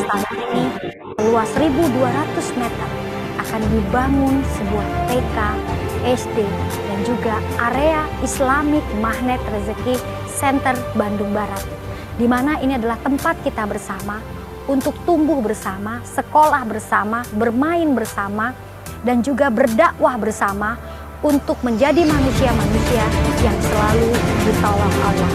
istana ini luas 1.200 meter akan dibangun sebuah TK, SD, dan juga area Islamic Magnet Rezeki Center Bandung Barat, di mana ini adalah tempat kita bersama untuk tumbuh bersama, sekolah bersama, bermain bersama, dan juga berdakwah bersama untuk menjadi manusia-manusia yang selalu ditolong Allah.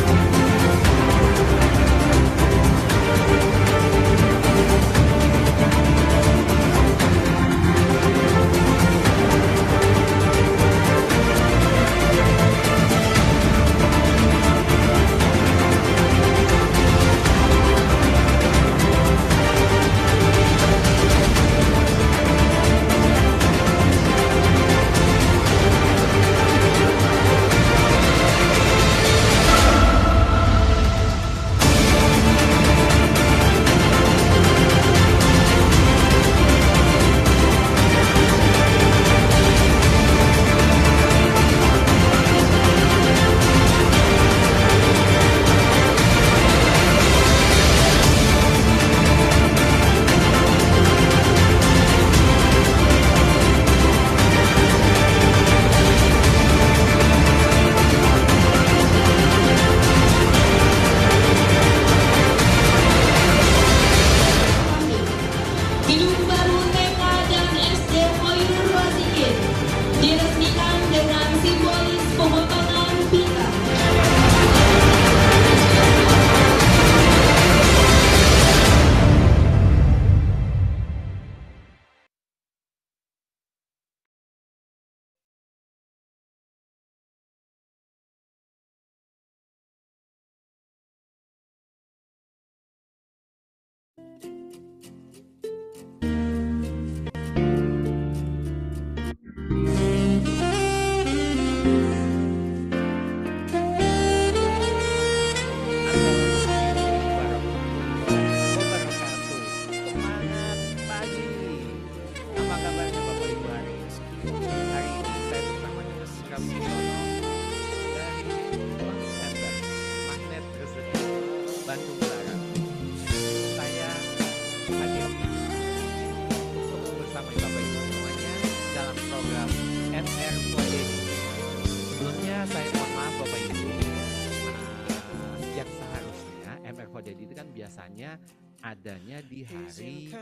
Adanya di hari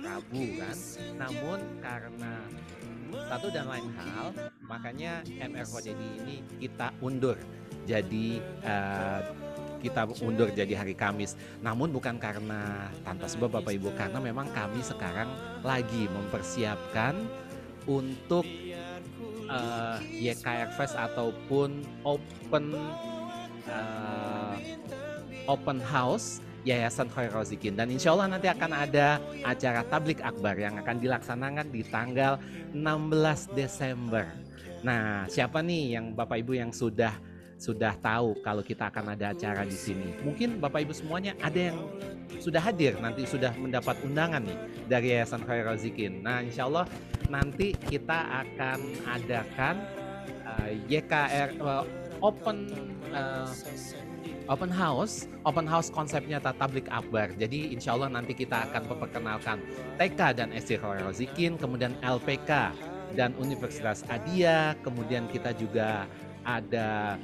Rabu kan, namun karena satu dan lain hal, makanya MR Khodedi ini kita undur jadi hari Kamis. Namun bukan karena tanpa sebab Bapak Ibu, karena memang kami sekarang lagi mempersiapkan untuk YKR Fest ataupun open house Yayasan Khairul Rozikin, dan insya Allah nanti akan ada acara tablik akbar yang akan dilaksanakan di tanggal 16 Desember. Nah, siapa nih yang Bapak Ibu yang sudah tahu kalau kita akan ada acara di sini? Mungkin Bapak Ibu semuanya ada yang sudah hadir, nanti sudah mendapat undangan nih dari Yayasan Khairul Rozikin. Nah, insya Allah nanti kita akan adakan YKR Open house konsepnya tablik akbar. Jadi insya Allah nanti kita akan memperkenalkan TK dan SD Khairul Rozikin, kemudian LPK dan Universitas Adia, kemudian kita juga ada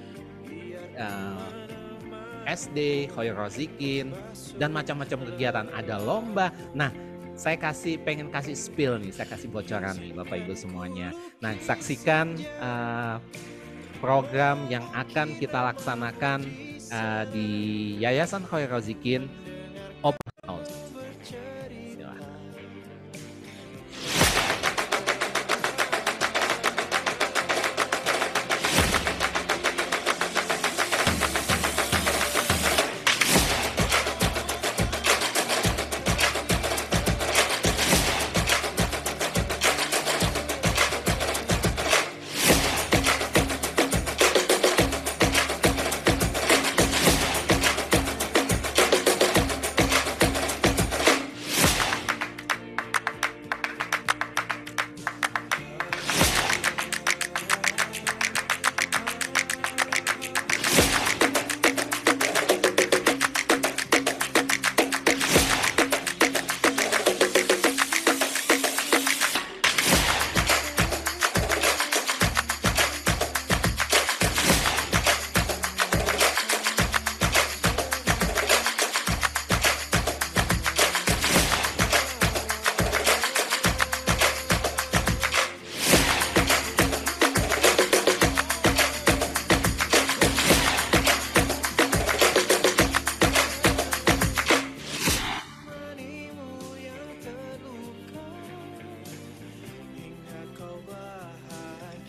SD Khairul Rozikin dan macam-macam kegiatan, ada lomba. Nah, saya pengen kasih spill nih, saya kasih bocoran nih Bapak Ibu semuanya. Nah, saksikan program yang akan kita laksanakan di Yayasan Khairul Rozikin Open House.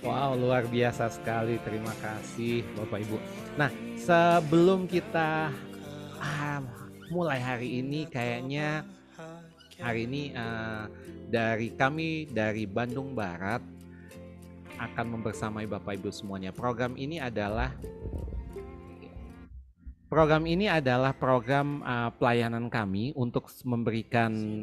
Wow, luar biasa sekali. Terima kasih Bapak Ibu. Nah, sebelum kita ah, mulai hari ini, kayaknya hari ini dari kami dari Bandung Barat akan membersamai Bapak Ibu semuanya. Program ini adalah program pelayanan kami untuk memberikan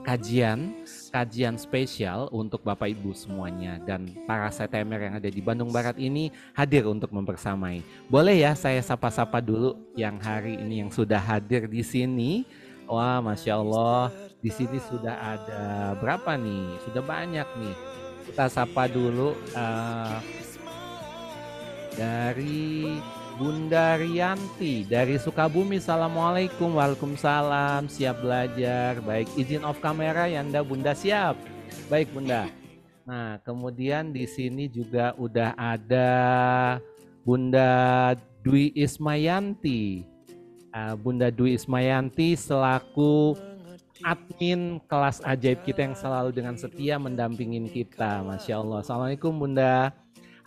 kajian spesial untuk Bapak Ibu semuanya, dan para CTMR yang ada di Bandung Barat ini hadir untuk membersamai. Boleh ya saya sapa-sapa dulu yang hari ini yang sudah hadir di sini. Wah, Masya Allah, di sini sudah ada berapa nih? Sudah banyak nih. Kita sapa dulu dari Bunda Rianti dari Sukabumi. Assalamualaikum. Waalaikumsalam. Siap belajar. Baik, izin off kamera ya Anda Bunda, siap. Baik Bunda. Nah, kemudian di sini juga udah ada Bunda Dwi Ismayanti. Bunda Dwi Ismayanti selaku admin kelas ajaib kita yang selalu dengan setia mendampingin kita. Masya Allah. Assalamualaikum Bunda.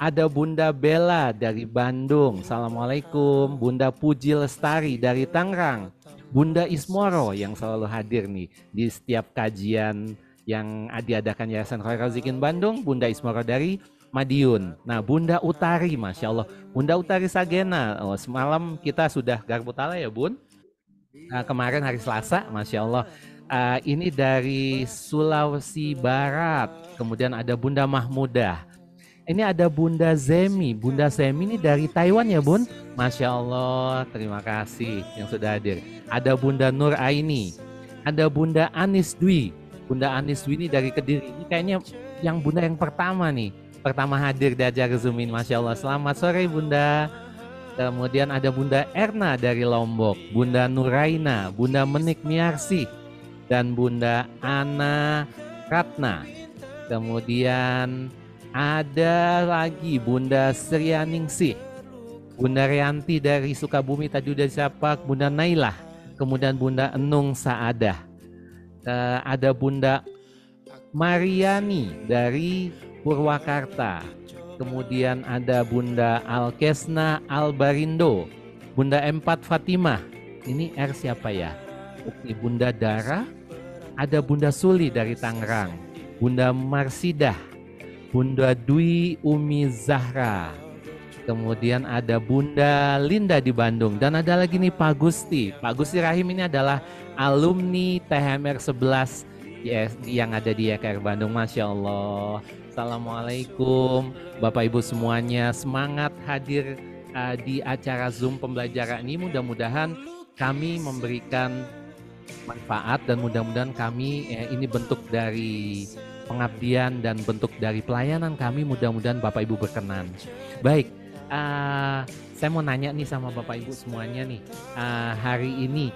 Ada Bunda Bella dari Bandung. Assalamualaikum. Bunda Puji Lestari dari Tangerang. Bunda Ismoro yang selalu hadir nih di setiap kajian yang diadakan Yayasan Khairul Razikin Bandung. Bunda Ismoro dari Madiun. Nah, Bunda Utari, Masya Allah. Bunda Utari Sagena. Oh, semalam kita sudah Garbutala ya Bun. Kemarin hari Selasa, Masya Allah. Ini dari Sulawesi Barat. Kemudian ada Bunda Mahmudah. Ini ada Bunda Zemi. Bunda Zemi ini dari Taiwan ya Bun. Masya Allah, terima kasih yang sudah hadir. Ada Bunda Nur Aini. Ada Bunda Anis Dwi. Bunda Anis Dwi ini dari Kediri. Ini kayaknya yang Bunda yang pertama nih. Pertama hadir di acara Zoom ini. Masya Allah, selamat sore Bunda. Kemudian ada Bunda Erna dari Lombok. Bunda Nuraina. Bunda Menik Miarsi. Dan Bunda Ana Ratna. Kemudian ada lagi Bunda Srianingsih, Bunda Rianti dari Sukabumi tadi udah disapa, Bunda Nailah, kemudian Bunda Enung Saadah, ada Bunda Mariani dari Purwakarta, kemudian ada Bunda Alkesna Albarindo, Bunda Empat Fatimah, ini R siapa ya? Oke, Bunda Dara, ada Bunda Suli dari Tangerang, Bunda Marsidah, Bunda Dwi Umi Zahra, kemudian ada Bunda Linda di Bandung, dan ada lagi nih Pak Gusti. Pak Gusti Rahim ini adalah alumni THMR 11 yang ada di YKR Bandung. Masya Allah. Assalamualaikum Bapak Ibu semuanya, semangat hadir di acara Zoom pembelajaran ini. Mudah-mudahan kami memberikan manfaat dan mudah-mudahan kami ini bentuk dari pengabdian dan bentuk dari pelayanan kami, mudah-mudahan Bapak Ibu berkenan. Baik, saya mau nanya nih sama Bapak Ibu semuanya nih, hari ini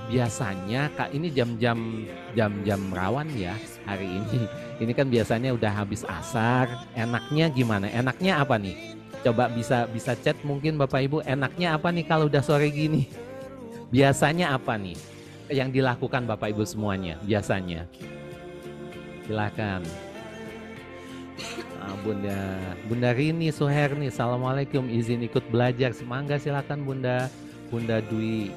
biasanya ini jam-jam rawan ya hari ini. Ini kan biasanya udah habis asar. Enaknya gimana? Enaknya apa nih? Coba bisa chat mungkin Bapak Ibu. Enaknya apa nih kalau udah sore gini? Biasanya apa nih yang dilakukan Bapak Ibu semuanya? Biasanya. Silakan. Bunda Rini Suherni, Assalamualaikum, izin ikut belajar. Semangga silakan Bunda. Bunda Dwi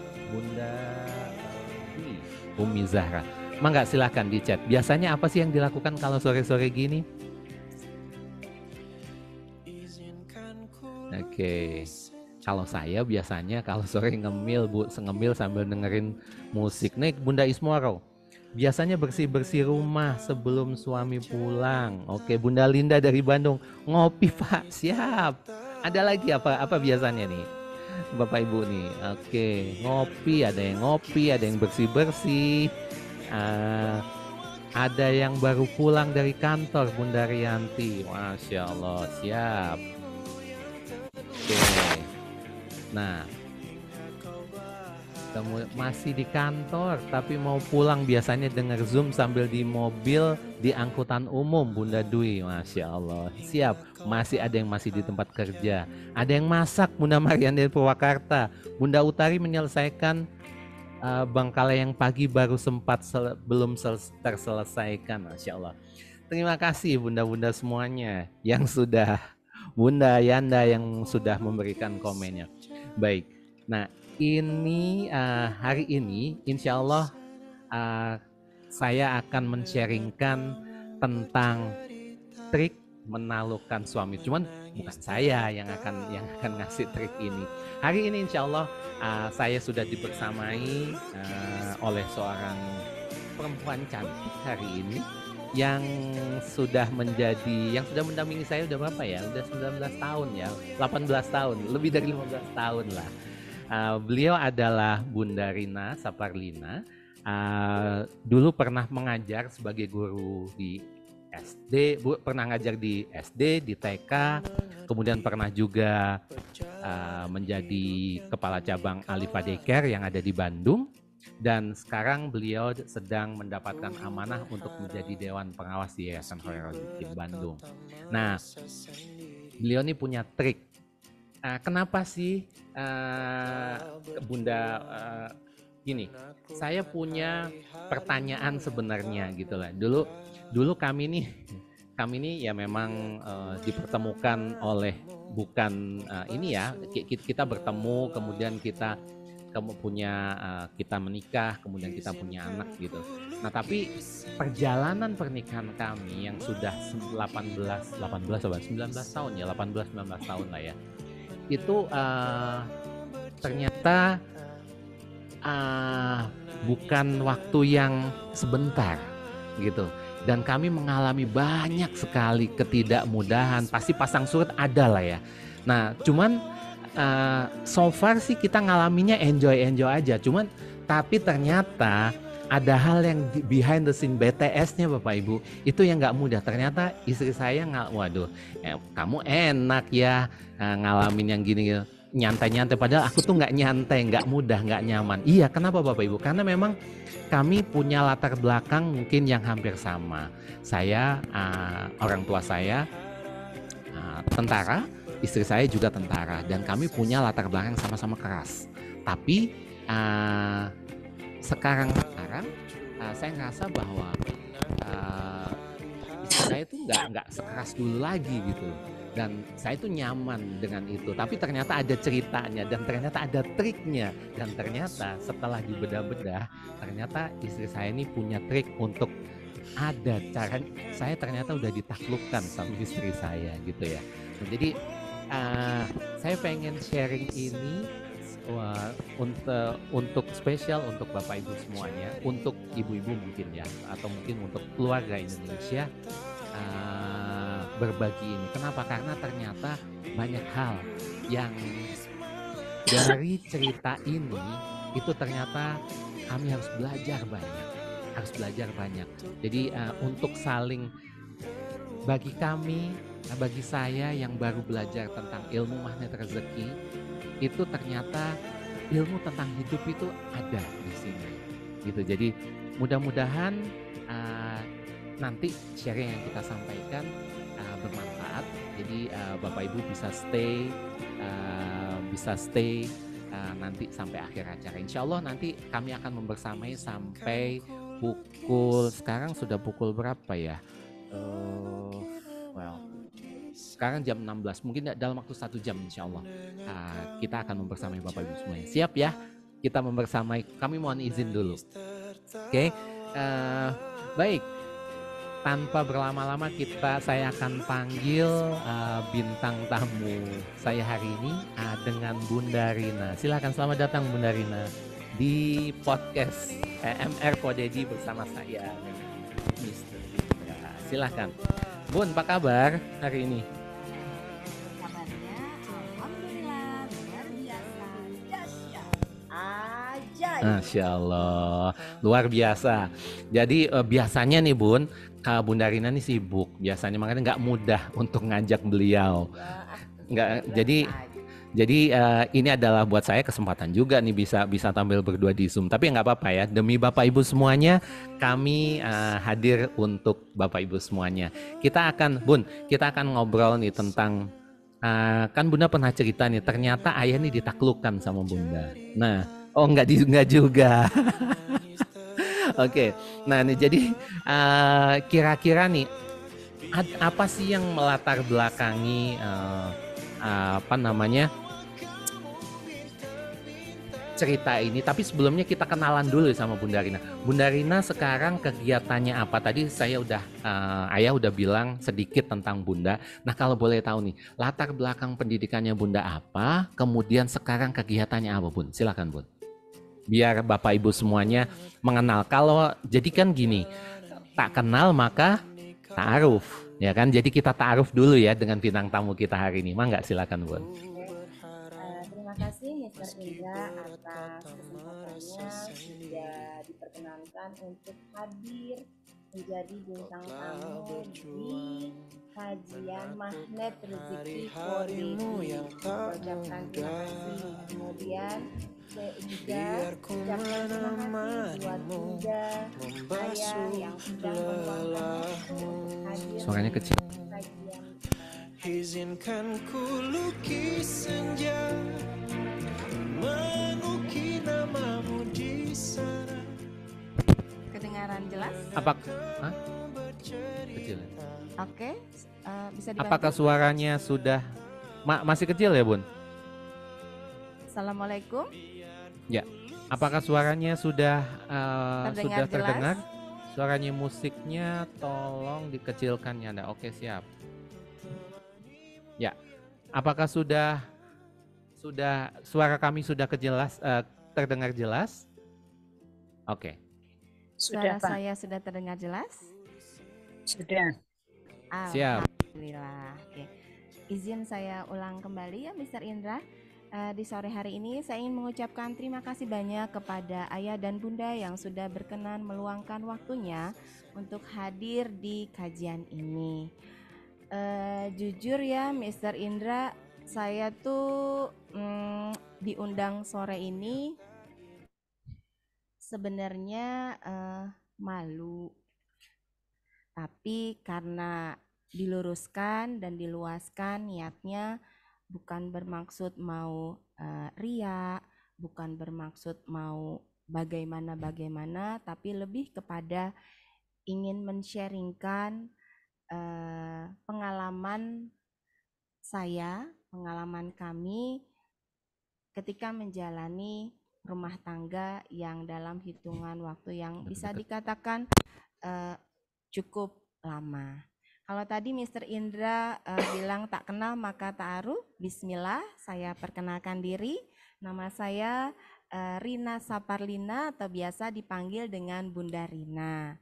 Umi Zahra. Mangga silakan di chat. Biasanya apa sih yang dilakukan kalau sore-sore gini? Oke. Kalau saya biasanya kalau sore ngemil sambil dengerin musik. Nih Bunda Ismoro. Biasanya bersih-bersih rumah sebelum suami pulang. Oke, Bunda Linda dari Bandung, ngopi Pak, siap. Ada lagi apa biasanya nih Bapak Ibu nih? Oke, ngopi, ada yang bersih-bersih. Ada yang baru pulang dari kantor, Bunda Rianti. Masya Allah, siap. Oke. Nah, masih di kantor tapi mau pulang biasanya denger Zoom sambil di mobil di angkutan umum Bunda Dwi. Masya Allah, siap. Masih ada yang masih di tempat kerja, ada yang masak Bunda Marian dari Purwakarta. Bunda Utari menyelesaikan Bangkalai yang pagi baru sempat belum terselesaikan. Masya Allah. Terima kasih bunda-bunda semuanya yang sudah, Bunda Yanda yang sudah memberikan komennya. Baik, nah ini hari ini insya Allah saya akan men-sharingkan tentang trik menaklukkan suami. Cuman bukan saya yang akan ngasih trik ini. Hari ini insya Allah saya sudah dibersamai oleh seorang perempuan cantik hari ini yang sudah mendampingi saya udah berapa ya? Udah 19 tahun ya, 18 tahun, lebih dari 15 tahun lah. Beliau adalah Bunda Rina Saparlina. Dulu pernah mengajar sebagai guru di SD, pernah ngajar di SD, di TK, kemudian pernah juga menjadi kepala cabang Alifa Daycare yang ada di Bandung. Dan sekarang beliau sedang mendapatkan amanah untuk menjadi Dewan Pengawas di Yayasan Khairul Rozikin Bandung. Nah, beliau ini punya trik. Kenapa sih Bunda gini? Saya punya pertanyaan sebenarnya gitu lah. Dulu kami nih ya memang dipertemukan oleh bukan ini ya, kita bertemu kemudian kita menikah, kemudian kita punya anak gitu. Nah, tapi perjalanan pernikahan kami yang sudah 19 tahun ya, 18-19 tahun lah ya. Itu ternyata bukan waktu yang sebentar gitu. Dan kami mengalami banyak sekali ketidakmudahan. Pasti pasang surut ada lah ya. Nah, cuman so far sih kita ngalaminya enjoy aja. Cuman tapi ternyata ada hal yang behind the scene, BTS-nya Bapak Ibu itu yang nggak mudah. Ternyata istri saya waduh, kamu enak ya ngalamin yang gini gitu. Nyantai padahal aku tuh nggak nyantai, nggak mudah, nggak nyaman. Iya, kenapa Bapak Ibu? Karena memang kami punya latar belakang mungkin yang hampir sama. Saya orang tua saya tentara, istri saya juga tentara, dan kami punya latar belakang sama-sama keras. Tapi sekarang saya ngerasa bahwa istri saya itu nggak sekeras dulu lagi gitu. Dan saya itu nyaman dengan itu. Tapi ternyata ada ceritanya dan ternyata ada triknya. Dan ternyata setelah dibedah-bedah, ternyata istri saya ini punya trik untuk ada cara. Saya ternyata udah ditaklukkan sama istri saya gitu ya. Nah, jadi saya pengen sharing ini untuk spesial untuk Bapak Ibu semuanya, untuk ibu-ibu mungkin ya, atau mungkin untuk keluarga Indonesia. Berbagi ini. Kenapa? Karena ternyata banyak hal yang dari cerita ini itu ternyata kami harus belajar banyak. Jadi untuk saling, bagi saya yang baru belajar tentang ilmu magnet rezeki, itu ternyata ilmu tentang hidup itu ada di sini. Gitu. Jadi mudah-mudahan nanti sharing yang kita sampaikan bermanfaat. Jadi Bapak Ibu bisa stay nanti sampai akhir acara. Insya Allah nanti kami akan membersamai sampai sekarang sudah pukul berapa ya? Sekarang jam 16, mungkin dalam waktu 1 jam insya Allah kita akan membersamai Bapak Ibu semuanya. Siap ya? Kita membersamai, kami mohon izin dulu. Oke? Baik. Tanpa berlama-lama saya akan panggil bintang tamu saya hari ini dengan Bunda Rina. Silakan, selamat datang Bunda Rina di podcast MR Kodedi bersama saya, Mister. Ya, silakan. Bun, apa kabar hari ini? Kabarnya alhamdulillah luar biasa, dahsyat, ajaib. Masya Allah, luar biasa. Jadi biasanya nih Bun, Bunda Rina nih sibuk biasanya, makanya nggak mudah untuk ngajak beliau. Jadi ini adalah buat saya kesempatan juga nih bisa tampil berdua di Zoom. Tapi nggak apa-apa ya, demi Bapak Ibu semuanya kami hadir untuk Bapak Ibu semuanya. Kita akan ngobrol nih tentang kan Bunda pernah cerita nih, ternyata ayah nih ditaklukkan sama Bunda. Nah, nggak juga. Oke, nah nih jadi kira-kira nih Apa sih yang melatar belakangi apa namanya cerita ini? Tapi sebelumnya kita kenalan dulu sama Bunda Rina. Bunda Rina sekarang kegiatannya apa? Tadi saya udah Ayah udah bilang sedikit tentang Bunda. Nah kalau boleh tahu nih, latar belakang pendidikannya Bunda apa? Kemudian sekarang kegiatannya apa, Bun? Silakan, Bun. Biar Bapak Ibu semuanya mengenal. Kalau jadi kan gini, tak kenal maka ta'aruf, ya kan? Jadi kita ta'aruf dulu ya dengan bintang tamu kita hari ini. Mangga, silakan, Bun. Terima kasih Mr. Indra atas kesempatannya sudah diperkenankan untuk hadir menjadi bintang tamu di kajian Magnet Rezeki Kori. Ucapkan terima kasih. Kemudian saya juga ucapkan terima kasih buat Bunda, Ayah yang sudah meluangkan waktu untuk hadir Suaranya di kecil. kajian. Izinkan ku lukis senja, mengukir namamu di sana. Kedengaran jelas? Apa? Hah? Kecil. Oke, bisa dibantu? Apakah suaranya sudah masih kecil ya, Bun? Assalamualaikum. Ya. Apakah suaranya sudah Terdengar terdengar? jelas? Suaranya musiknya tolong dikecilkan ya, Anda. Oke, siap. Ya. Apakah sudah suara kami sudah terdengar jelas? Oke. Suara saya sudah terdengar jelas? Sudah. Siap. Alhamdulillah. Oke. Izin saya ulang kembali ya Mr. Indra. Di sore hari ini saya ingin mengucapkan terima kasih banyak kepada Ayah dan Bunda yang sudah berkenan meluangkan waktunya untuk hadir di kajian ini. Jujur ya Mr. Indra, saya tuh diundang sore ini sebenarnya malu. Tapi karena diluruskan dan diluaskan niatnya bukan bermaksud mau ria, bukan bermaksud mau bagaimana, tapi lebih kepada ingin men-sharingkan pengalaman saya, pengalaman kami ketika menjalani rumah tangga yang dalam hitungan waktu yang bisa dikatakan cukup lama. Kalau tadi Mr. Indra bilang tak kenal maka ta'aruf, bismillah, saya perkenalkan diri. Nama saya Rina Saparlina atau biasa dipanggil dengan Bunda Rina.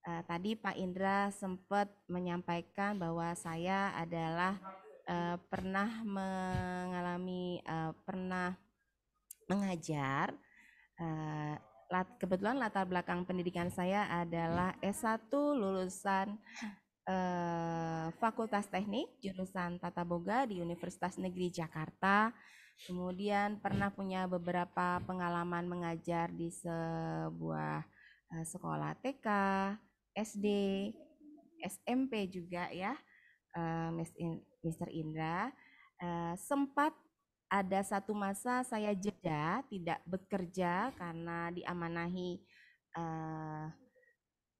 Tadi Pak Indra sempat menyampaikan bahwa saya adalah pernah mengajar. Kebetulan latar belakang pendidikan saya adalah S1 lulusan Fakultas Teknik jurusan Tata Boga di Universitas Negeri Jakarta. Kemudian pernah punya beberapa pengalaman mengajar di sebuah sekolah TK, SD, SMP juga ya, Mr. Indra. Sempat ada satu masa saya jeda tidak bekerja karena diamanahi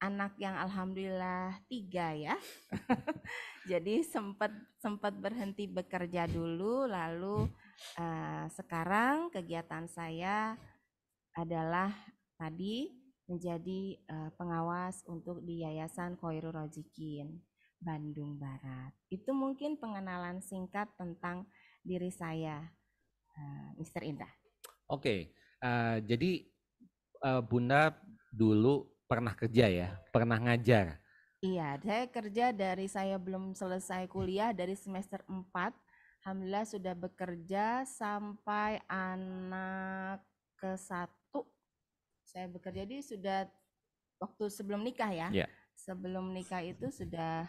anak yang alhamdulillah 3 ya. Jadi sempat berhenti bekerja dulu, lalu sekarang kegiatan saya adalah tadi menjadi pengawas untuk di Yayasan Khairul Rozikin Bandung Barat. Itu mungkin pengenalan singkat tentang diri saya, Mr. Indra. Oke, jadi Bunda dulu pernah kerja ya, pernah ngajar. Iya, saya kerja dari saya belum selesai kuliah dari semester 4. Alhamdulillah sudah bekerja sampai anak ke-1. Saya bekerja di sudah waktu sebelum nikah ya. Yeah. Sebelum nikah itu sudah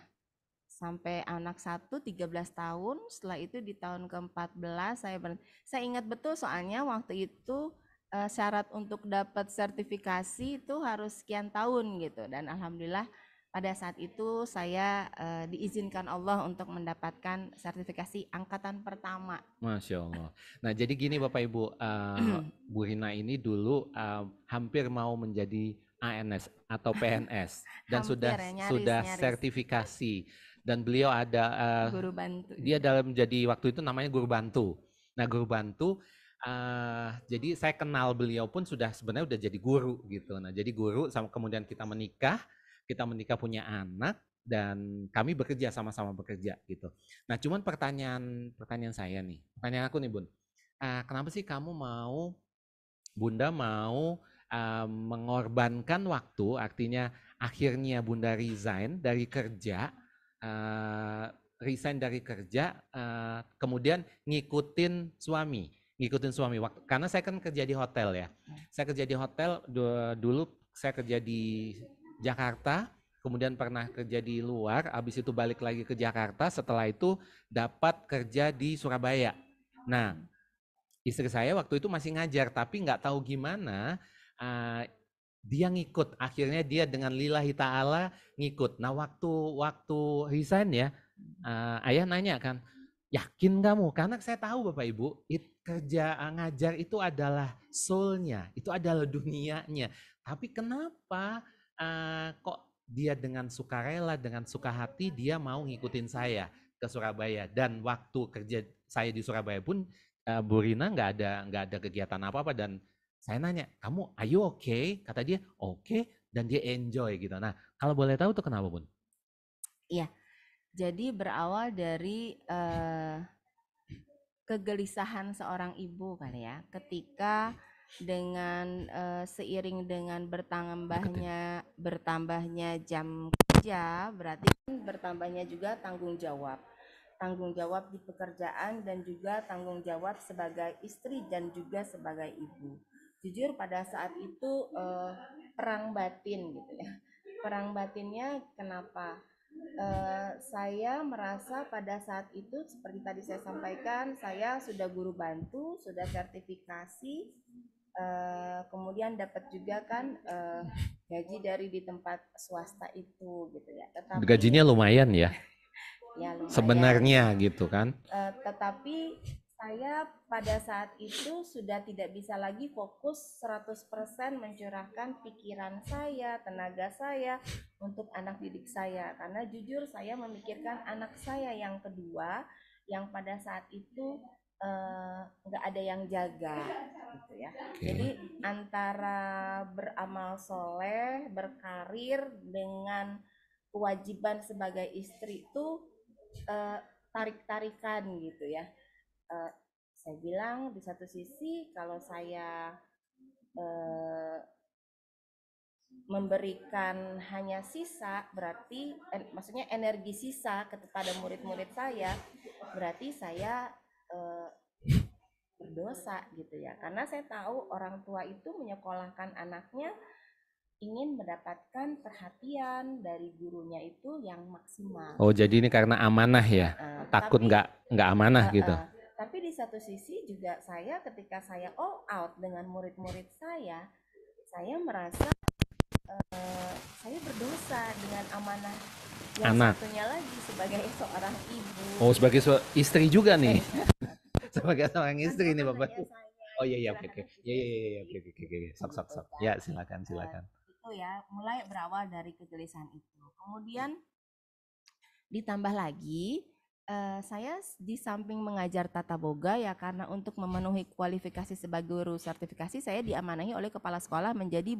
sampai anak 1 13 tahun. Setelah itu di tahun ke-14 saya ingat betul soalnya waktu itu syarat untuk dapat sertifikasi itu harus sekian tahun gitu, dan alhamdulillah pada saat itu saya diizinkan Allah untuk mendapatkan sertifikasi angkatan pertama. Masya Allah. Nah jadi gini Bapak Ibu, Bu Rina ini dulu hampir mau menjadi ANS atau PNS dan Hampir ya, sudah nyaris. sertifikasi dan beliau ada Guru bantu. dia dalam jadi waktu itu namanya guru bantu. Nah, guru bantu jadi saya kenal beliau pun sebenarnya udah jadi guru gitu. Nah, jadi guru sama kemudian kita menikah punya anak dan kami bekerja sama-sama bekerja gitu. Nah, cuman pertanyaan saya nih. Pertanyaan aku nih, Bun. Kenapa sih Bunda mau mengorbankan waktu, artinya akhirnya Bunda resign dari kerja, kemudian ngikutin suami waktu, karena saya kan kerja di hotel ya. Saya kerja di hotel dulu, saya kerja di Jakarta, kemudian pernah kerja di luar, habis itu balik lagi ke Jakarta, setelah itu dapat kerja di Surabaya. Nah, istri saya waktu itu masih ngajar, tapi nggak tahu gimana dia ngikut. Akhirnya dia dengan lillahi ta'ala ngikut. Nah, waktu resign ya, ayah nanya kan, yakin kamu? Karena saya tahu Bapak Ibu, kerja ngajar itu adalah soul-nya, itu adalah dunianya. Tapi kenapa kok dia dengan sukarela, dengan suka hati dia mau ngikutin saya ke Surabaya? Dan waktu kerja saya di Surabaya pun Bu Rina nggak ada kegiatan apa-apa, dan saya nanya, kamu are you okay? Kata dia okay, dan dia enjoy gitu. Nah, kalau boleh tahu tuh kenapa, Bun? Iya, jadi berawal dari kegelisahan seorang ibu kali ya, ketika dengan seiring dengan bertambahnya jam kerja, berarti kan bertambahnya juga tanggung jawab di pekerjaan dan juga tanggung jawab sebagai istri dan juga sebagai ibu. Jujur pada saat itu perang batin gitu ya. Perang batinnya kenapa? Saya merasa pada saat itu seperti tadi saya sampaikan, saya sudah guru bantu, sudah sertifikasi, kemudian dapat juga kan gaji dari di tempat swasta itu gitu ya. Tetapi gajinya lumayan ya, ya lumayan, sebenarnya gitu kan. Tetapi saya pada saat itu sudah tidak bisa lagi fokus 100% mencurahkan pikiran saya, tenaga saya untuk anak didik saya, karena jujur saya memikirkan anak saya yang kedua yang pada saat itu nggak ada yang jaga gitu ya. Jadi antara beramal soleh, berkarir dengan kewajiban sebagai istri itu tarik-tarikan gitu ya. Saya bilang di satu sisi kalau saya memberikan hanya sisa, berarti maksudnya energi sisa kepada murid-murid saya, berarti saya berdosa gitu ya, karena saya tahu orang tua itu menyekolahkan anaknya ingin mendapatkan perhatian dari gurunya itu yang maksimal. Oh, jadi ini karena amanah ya, takut nggak amanah gitu. Tapi di satu sisi juga saya ketika saya all out dengan murid-murid saya merasa saya berdosa dengan amanah yang anak satunya lagi sebagai seorang ibu. Oh, sebagai istri juga nih. Sebagai seorang istri nih Bapak. Oh iya oke. Iya oke. Sok. Ya, silakan. Itu ya, mulai berawal dari kegelisahan itu. Kemudian ditambah lagi saya di samping mengajar tata boga ya, karena untuk memenuhi kualifikasi sebagai guru sertifikasi saya diamanahi oleh kepala sekolah menjadi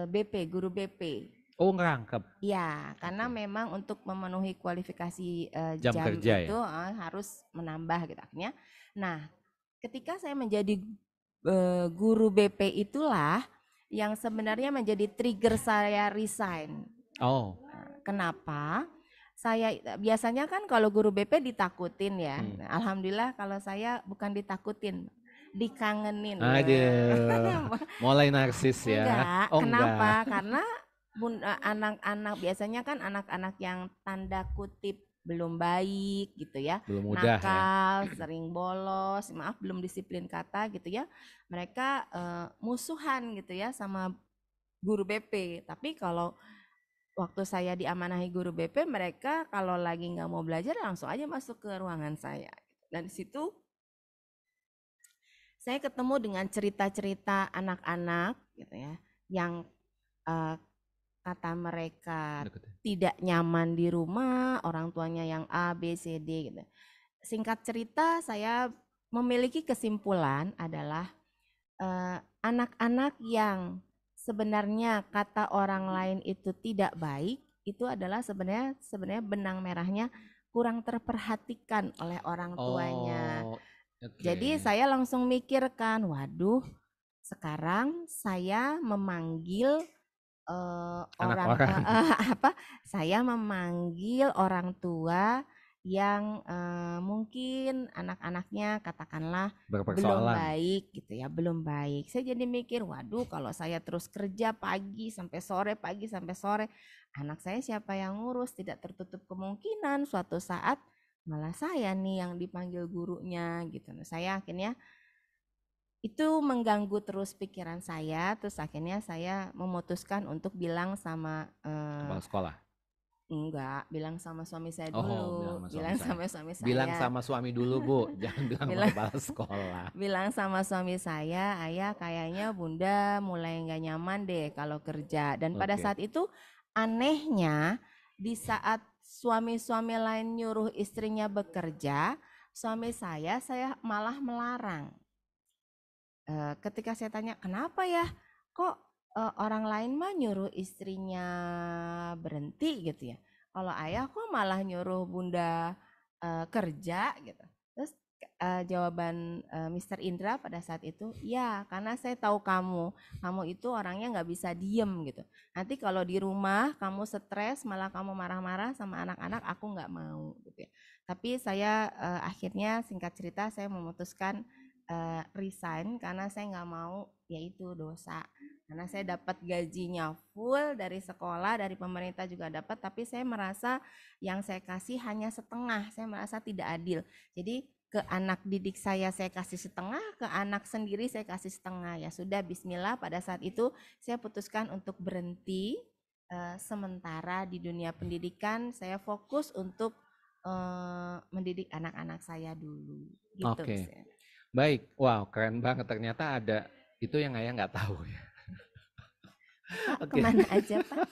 BP, guru BP. Oh, ngerangkep. Ya, karena memang untuk memenuhi kualifikasi jam kerja itu harus menambah gitu akhirnya. Nah, ketika saya menjadi guru BP itulah yang sebenarnya menjadi trigger saya resign. Oh. Kenapa? Saya biasanya kan kalau guru BP ditakutin ya. Alhamdulillah kalau saya bukan ditakutin, dikangenin. Aduh. Mulai narsis ya. Enggak. Kenapa? Karena anak-anak biasanya kan anak-anak yang tanda kutip belum baik gitu ya, belum mudah, nakal, sering bolos, maaf belum disiplin kata gitu ya, mereka musuhan gitu ya sama guru BP. Tapi kalau waktu saya diamanahi guru BP, mereka kalau lagi nggak mau belajar langsung aja masuk ke ruangan saya. Dan di situ saya ketemu dengan cerita-cerita anak-anak gitu ya, yang eh, kata mereka tidak nyaman di rumah, orang tuanya yang A, B, C, D gitu. Singkat cerita, saya memiliki kesimpulan adalah anak-anak yang sebenarnya kata orang lain itu tidak baik, itu adalah sebenarnya benang merahnya kurang terperhatikan oleh orang tuanya. Oh, oke. Jadi saya langsung mikirkan, waduh, sekarang saya memanggil orang Anak-orang saya memanggil orang tua yang mungkin anak-anaknya katakanlah belum berpersoalan. baik gitu ya, belum baik. Saya jadi mikir, waduh, kalau saya terus kerja pagi sampai sore, pagi sampai sore, anak saya siapa yang ngurus? Tidak tertutup kemungkinan suatu saat malah saya nih yang dipanggil gurunya gitu. Nah, saya akhirnya itu mengganggu terus pikiran saya, terus akhirnya saya memutuskan untuk bilang sama Kepala sekolah. enggak, bilang sama suami saya Oh, dulu, bilang sama suami saya. suami Bilang saya, sama suami dulu, Bu. Jangan bilang sama bilang kepala sekolah. bilang sama suami saya, ayah kayaknya bunda mulai nggak nyaman deh kalau kerja. Dan pada Oke. saat itu anehnya di saat suami-suami lain nyuruh istrinya bekerja, suami saya malah melarang. Ketika saya tanya, kenapa ya, kok orang lain mah nyuruh istrinya berhenti gitu ya, kalau ayah kok malah nyuruh bunda kerja gitu. Terus jawaban Mr. Indra pada saat itu, ya karena saya tahu kamu itu orangnya nggak bisa diem gitu. Nanti kalau di rumah kamu stres, malah kamu marah-marah sama anak-anak, aku nggak mau gitu ya. Tapi saya akhirnya singkat cerita saya memutuskan resign karena saya nggak mau yaitu dosa, karena saya dapat gajinya full dari sekolah, dari pemerintah juga dapat, tapi saya merasa yang saya kasih hanya setengah, saya merasa tidak adil. Jadi ke anak didik saya kasih setengah, ke anak sendiri saya kasih setengah. Ya sudah, bismillah, pada saat itu saya putuskan untuk berhenti sementara di dunia pendidikan. Saya fokus untuk mendidik anak-anak saya dulu gitu. Oke. Misalnya. Baik, wow, keren banget. Ternyata ada itu yang ayah nggak tahu ya. Pak, Oke. kemana aja Pak?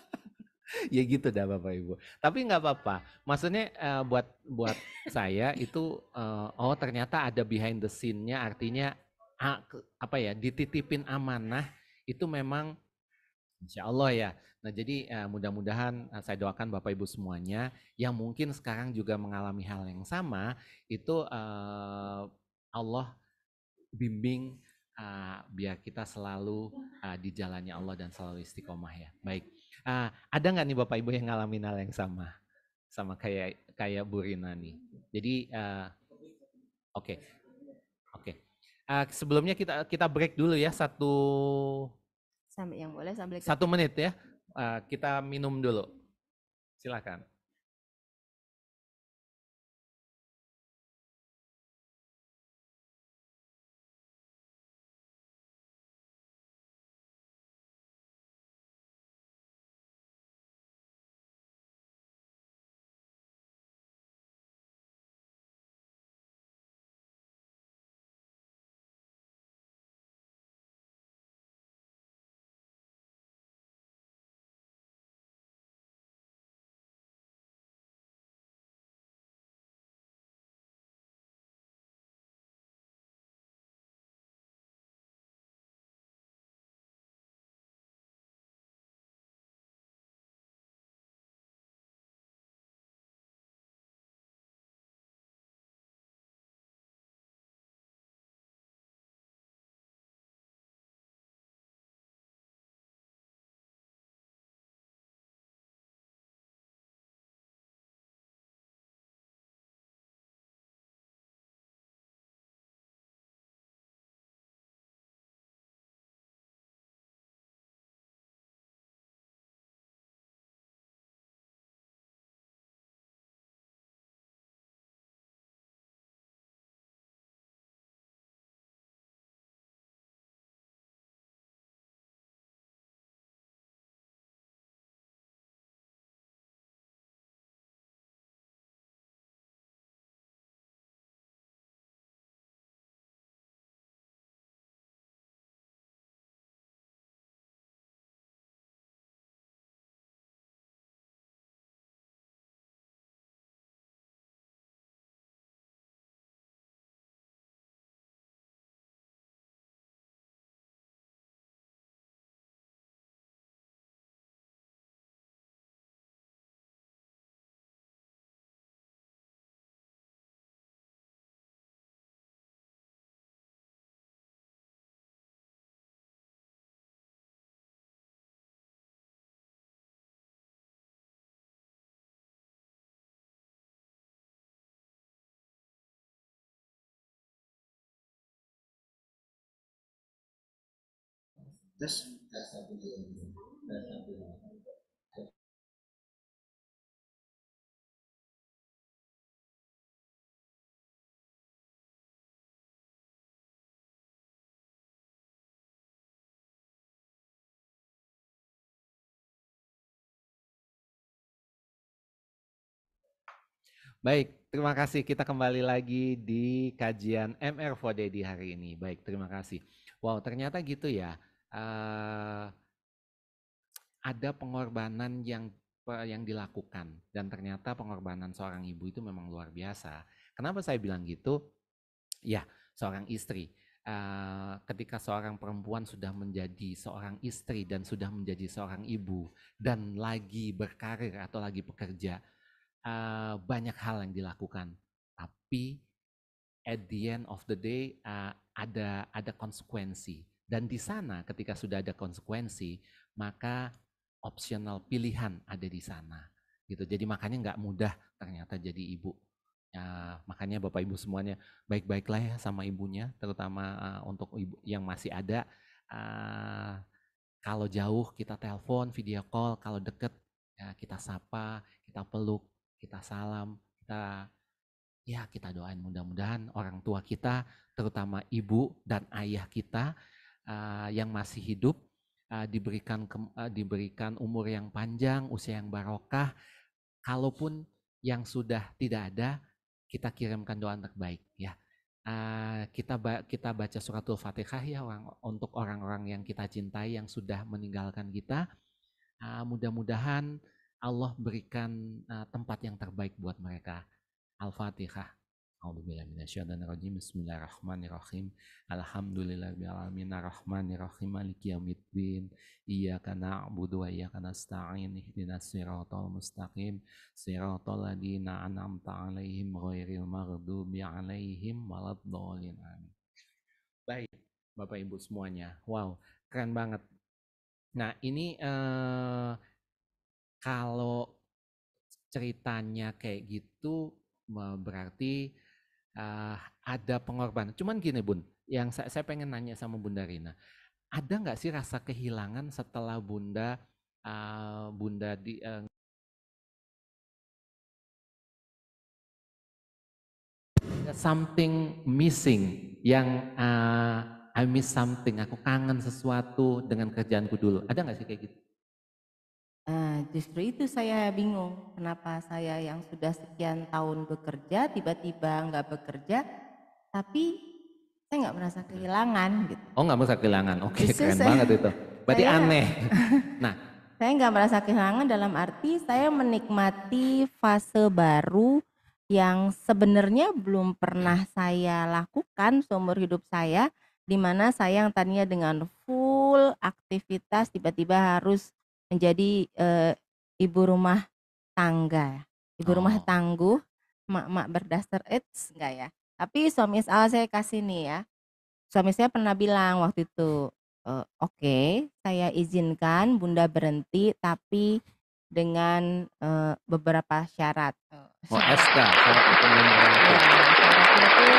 Ya gitu dah Bapak Ibu. Tapi nggak apa-apa. Maksudnya buat saya itu oh ternyata ada behind the scene-nya, artinya apa ya, dititipin amanah itu memang insya Allah ya. Nah jadi mudah-mudahan saya doakan Bapak Ibu semuanya yang mungkin sekarang juga mengalami hal yang sama, itu Allah bimbing biar kita selalu di jalannya Allah dan selalu istiqomah ya. Baik, ada nggak nih Bapak Ibu yang ngalamin hal yang sama kayak Bu Rina nih. Jadi oke. Sebelumnya kita break dulu ya Sampai yang boleh sambil 1 menit ya. Kita minum dulu. Silakan. Baik, terima kasih. Kita kembali lagi di kajian MR for Daddy hari ini. Baik, terima kasih. Wow, ternyata gitu ya. Ada pengorbanan yang dilakukan dan ternyata pengorbanan seorang ibu itu memang luar biasa. Kenapa saya bilang gitu? Ya, seorang istri. Ketika seorang perempuan sudah menjadi seorang istri dan sudah menjadi seorang ibu dan lagi berkarir atau lagi bekerja, banyak hal yang dilakukan. Tapi at the end of the day ada konsekuensi. Dan di sana ketika sudah ada konsekuensi, maka optional pilihan ada di sana. Gitu. Jadi makanya nggak mudah ternyata jadi ibu. Makanya Bapak Ibu semuanya baik-baiklah ya sama ibunya, terutama untuk ibu yang masih ada. Kalau jauh kita telepon, video call, kalau deket ya kita sapa, kita peluk, kita salam, kita doain mudah-mudahan orang tua kita, terutama ibu dan ayah kita yang masih hidup diberikan umur yang panjang, usia yang barokah. Kalaupun yang sudah tidak ada, kita kirimkan doa terbaik ya. Kita baca suratul Fatihah ya untuk orang-orang yang kita cintai yang sudah meninggalkan kita. Mudah-mudahan Allah berikan tempat yang terbaik buat mereka. Al-Fatihah. A'udzubillahi minasyaitonirrajim. Bismillahirrahmanirrahim. Alhamdulillahirabbil alamin arrahmanirrahim maliki yaumiddin. Iyyaka na'budu wa iyyaka nasta'in. Ihdinas siratal mustaqim. Siratal ladzina an'amta 'alaihim ghairil maghdubi 'alaihim waladdallin. Amin. Baik, Bapak Ibu semuanya. Wow, keren banget. Nah, ini kalau ceritanya kayak gitu berarti ada pengorbanan. Cuman gini Bun, yang saya pengen nanya sama Bunda Rina, ada nggak sih rasa kehilangan setelah Bunda something missing yang I miss something, aku kangen sesuatu dengan kerjaanku dulu. Ada nggak sih kayak gitu? Justru itu saya bingung, kenapa saya yang sudah sekian tahun bekerja tiba-tiba nggak bekerja, tapi saya nggak merasa kehilangan gitu. Oh nggak merasa kehilangan, oke Justru keren banget itu. Berarti aneh. Nah, saya nggak merasa kehilangan dalam arti saya menikmati fase baru yang sebenarnya belum pernah saya lakukan seumur hidup saya, di mana saya yang tadinya dengan full aktivitas tiba-tiba harus menjadi ibu rumah tangga, ibu rumah tangguh, mak-mak berdasar enggak ya. Tapi suami saya kasih nih ya. Suami saya pernah bilang waktu itu, "Oke, saya izinkan Bunda berhenti tapi dengan beberapa syarat." SK, syarat ketemuan orang tua. Syaratnya tuh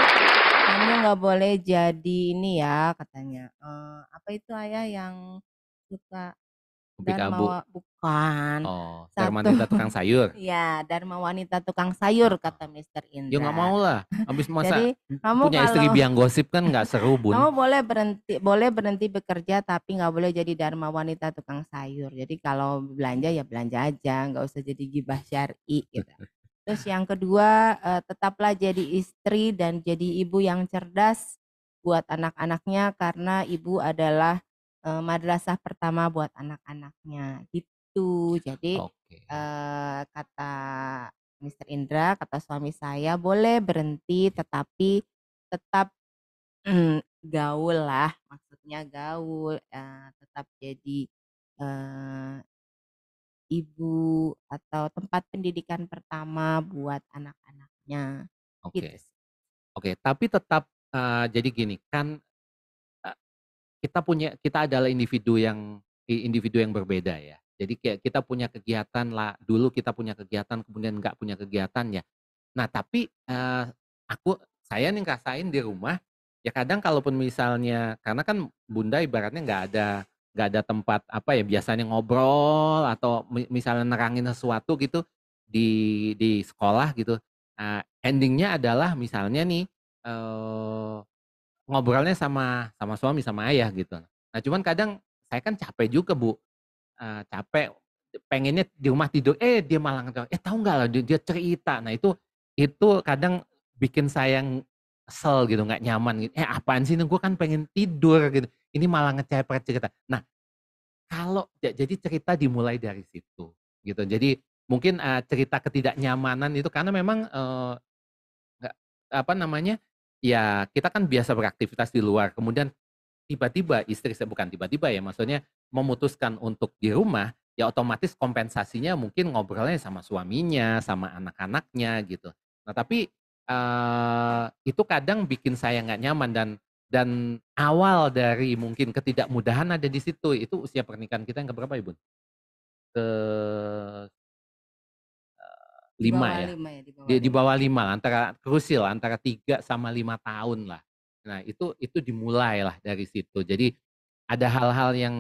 kamu nggak boleh jadi ini ya katanya, apa itu Ayah yang suka Kupik abu. bukan. Oh, Dharma Wanita tukang sayur. Iya, Dharma Wanita tukang sayur kata Mr. Indra. Ya nggak mau lah, habis masa Jadi kamu punya istri biang gosip kan nggak seru Bun. kamu boleh berhenti bekerja tapi nggak boleh jadi Dharma Wanita tukang sayur. Jadi kalau belanja ya belanja aja, nggak usah jadi gibah syar'i gitu. Terus yang kedua, tetaplah jadi istri dan jadi ibu yang cerdas buat anak-anaknya karena ibu adalah madrasah pertama buat anak-anaknya gitu. Jadi kata Mr. Indra, kata suami saya boleh berhenti tetapi tetap gaul lah, maksudnya gaul, tetap jadi ibu atau tempat pendidikan pertama buat anak-anaknya. Oke, Gitu. oke. Tapi tetap jadi gini kan, kita adalah individu yang berbeda ya. Jadi kayak kita punya kegiatan lah, dulu kita punya kegiatan, kemudian nggak punya kegiatan ya. Nah tapi saya nih ngerasain di rumah, ya kadang kalaupun misalnya, karena kan Bunda ibaratnya nggak ada nggak ada tempat apa ya biasanya ngobrol atau misalnya nerangin sesuatu gitu di sekolah gitu. Endingnya adalah misalnya nih ngobrolnya sama sama suami sama ayah gitu. Nah cuman kadang saya kan capek juga Bu. Capek, pengennya di rumah tidur, dia malah ngetawain, tahu nggak lah dia cerita. Nah itu kadang bikin saya kesel gitu, nggak nyaman gitu. Apaan sih ini gue kan pengen tidur gitu. Ini malah ngecepret cerita. Nah kalau jadi cerita dimulai dari situ gitu. Jadi mungkin cerita ketidaknyamanan itu karena memang nggak apa namanya ya kita kan biasa beraktivitas di luar. Kemudian tiba-tiba istri saya bukan tiba-tiba ya, maksudnya memutuskan untuk di rumah, ya otomatis kompensasinya mungkin ngobrolnya sama suaminya, sama anak-anaknya gitu. Nah tapi, itu kadang bikin saya nggak nyaman dan awal dari mungkin ketidakmudahan ada di situ. Itu usia pernikahan kita yang keberapa Ibu? Ke Di 5 bawah ya? 5 ya, di bawah Di 5. bawah 5 lah, antara krusial, antara 3 sama 5 tahun lah. Nah itu dimulai lah dari situ. Jadi ada hal-hal yang,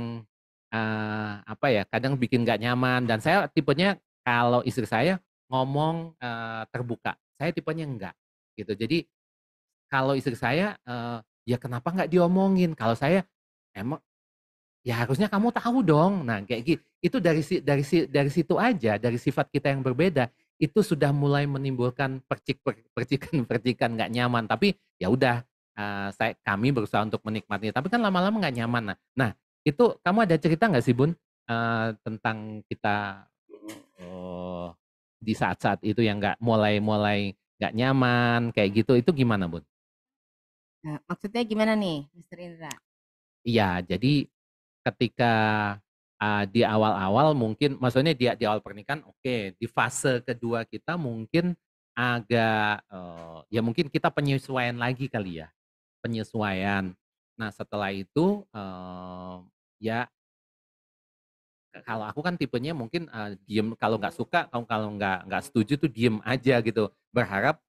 apa ya, kadang bikin nggak nyaman dan saya tipenya kalau istri saya ngomong, terbuka, saya tipenya enggak, gitu. Jadi kalau istri saya, "Ya kenapa nggak diomongin?" Kalau saya, "Emang ya harusnya kamu tahu dong." Nah kayak itu dari situ aja, dari sifat kita yang berbeda, itu sudah mulai menimbulkan percikan-percikan nggak nyaman. Tapi ya udah, kami berusaha untuk menikmatinya, tapi kan lama-lama nggak nyaman. Nah itu kamu ada cerita nggak sih Bun, tentang kita, eee, di saat-saat itu yang nggak mulai nggak nyaman kayak gitu, itu gimana Bun? Nah, maksudnya gimana nih, Mister Indra? Iya, jadi ketika, di awal-awal mungkin maksudnya di awal pernikahan oke, di fase kedua kita mungkin agak, ya mungkin kita penyesuaian lagi kali ya, penyesuaian. Nah setelah itu, ya kalau aku kan tipenya mungkin, diem kalau nggak suka, kalau nggak setuju tuh diem aja gitu, berharap,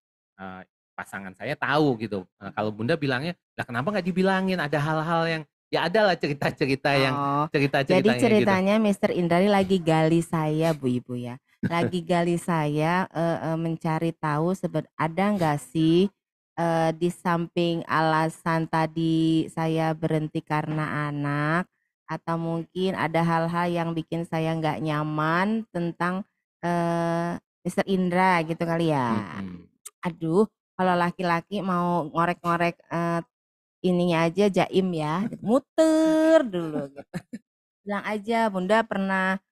pasangan saya tahu gitu. Kalau Bunda bilangnya, "Lah kenapa nggak dibilangin?" Ada hal-hal yang ya ada lah cerita-cerita yang Oh, jadi cerita-ceritanya gitu. ceritanya Mister Indra ini lagi gali saya Bu, Ibu ya. Lagi gali saya, mencari tahu ada nggak sih, di samping alasan tadi saya berhenti karena anak, atau mungkin ada hal-hal yang bikin saya nggak nyaman tentang, Mister Indra gitu kali ya? Mhm. Aduh, kalau laki-laki mau ngorek-ngorek, ininya aja jaim ya, gitu, muter dulu gitu. Bilang aja, "Bunda pernah,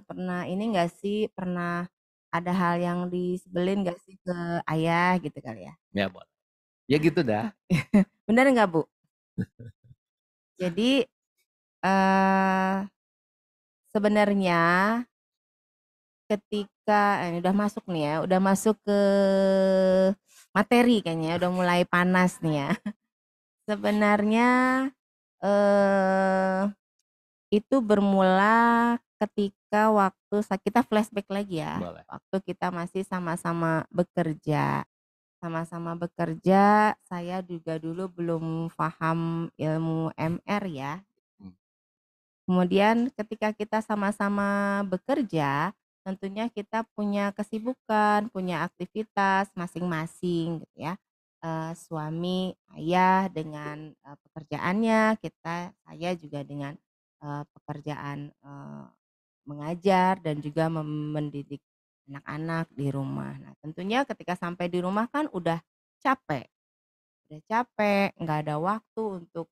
pernah ini enggak sih, pernah ada hal yang disebelin nggak sih ke ayah?" Gitu kali ya. Ya boleh. Ya gitu dah. Bener nggak, Bu? Jadi, eee, sebenarnya ketika ini udah masuk nih ya, udah masuk ke materi kayaknya, udah mulai panas nih ya. Sebenarnya, eee itu bermula ketika waktu kita flashback lagi ya, Boleh. waktu kita masih sama-sama bekerja. Sama-sama bekerja, saya juga dulu belum paham ilmu MR ya. Mmm. Kemudian ketika kita sama-sama bekerja, tentunya kita punya kesibukan, punya aktivitas masing-masing gitu ya. Suami, ayah dengan, pekerjaannya, saya juga dengan, pekerjaan, mengajar dan juga mendidik anak-anak di rumah. Nah, tentunya ketika sampai di rumah kan capek udah capek, nggak ada waktu untuk,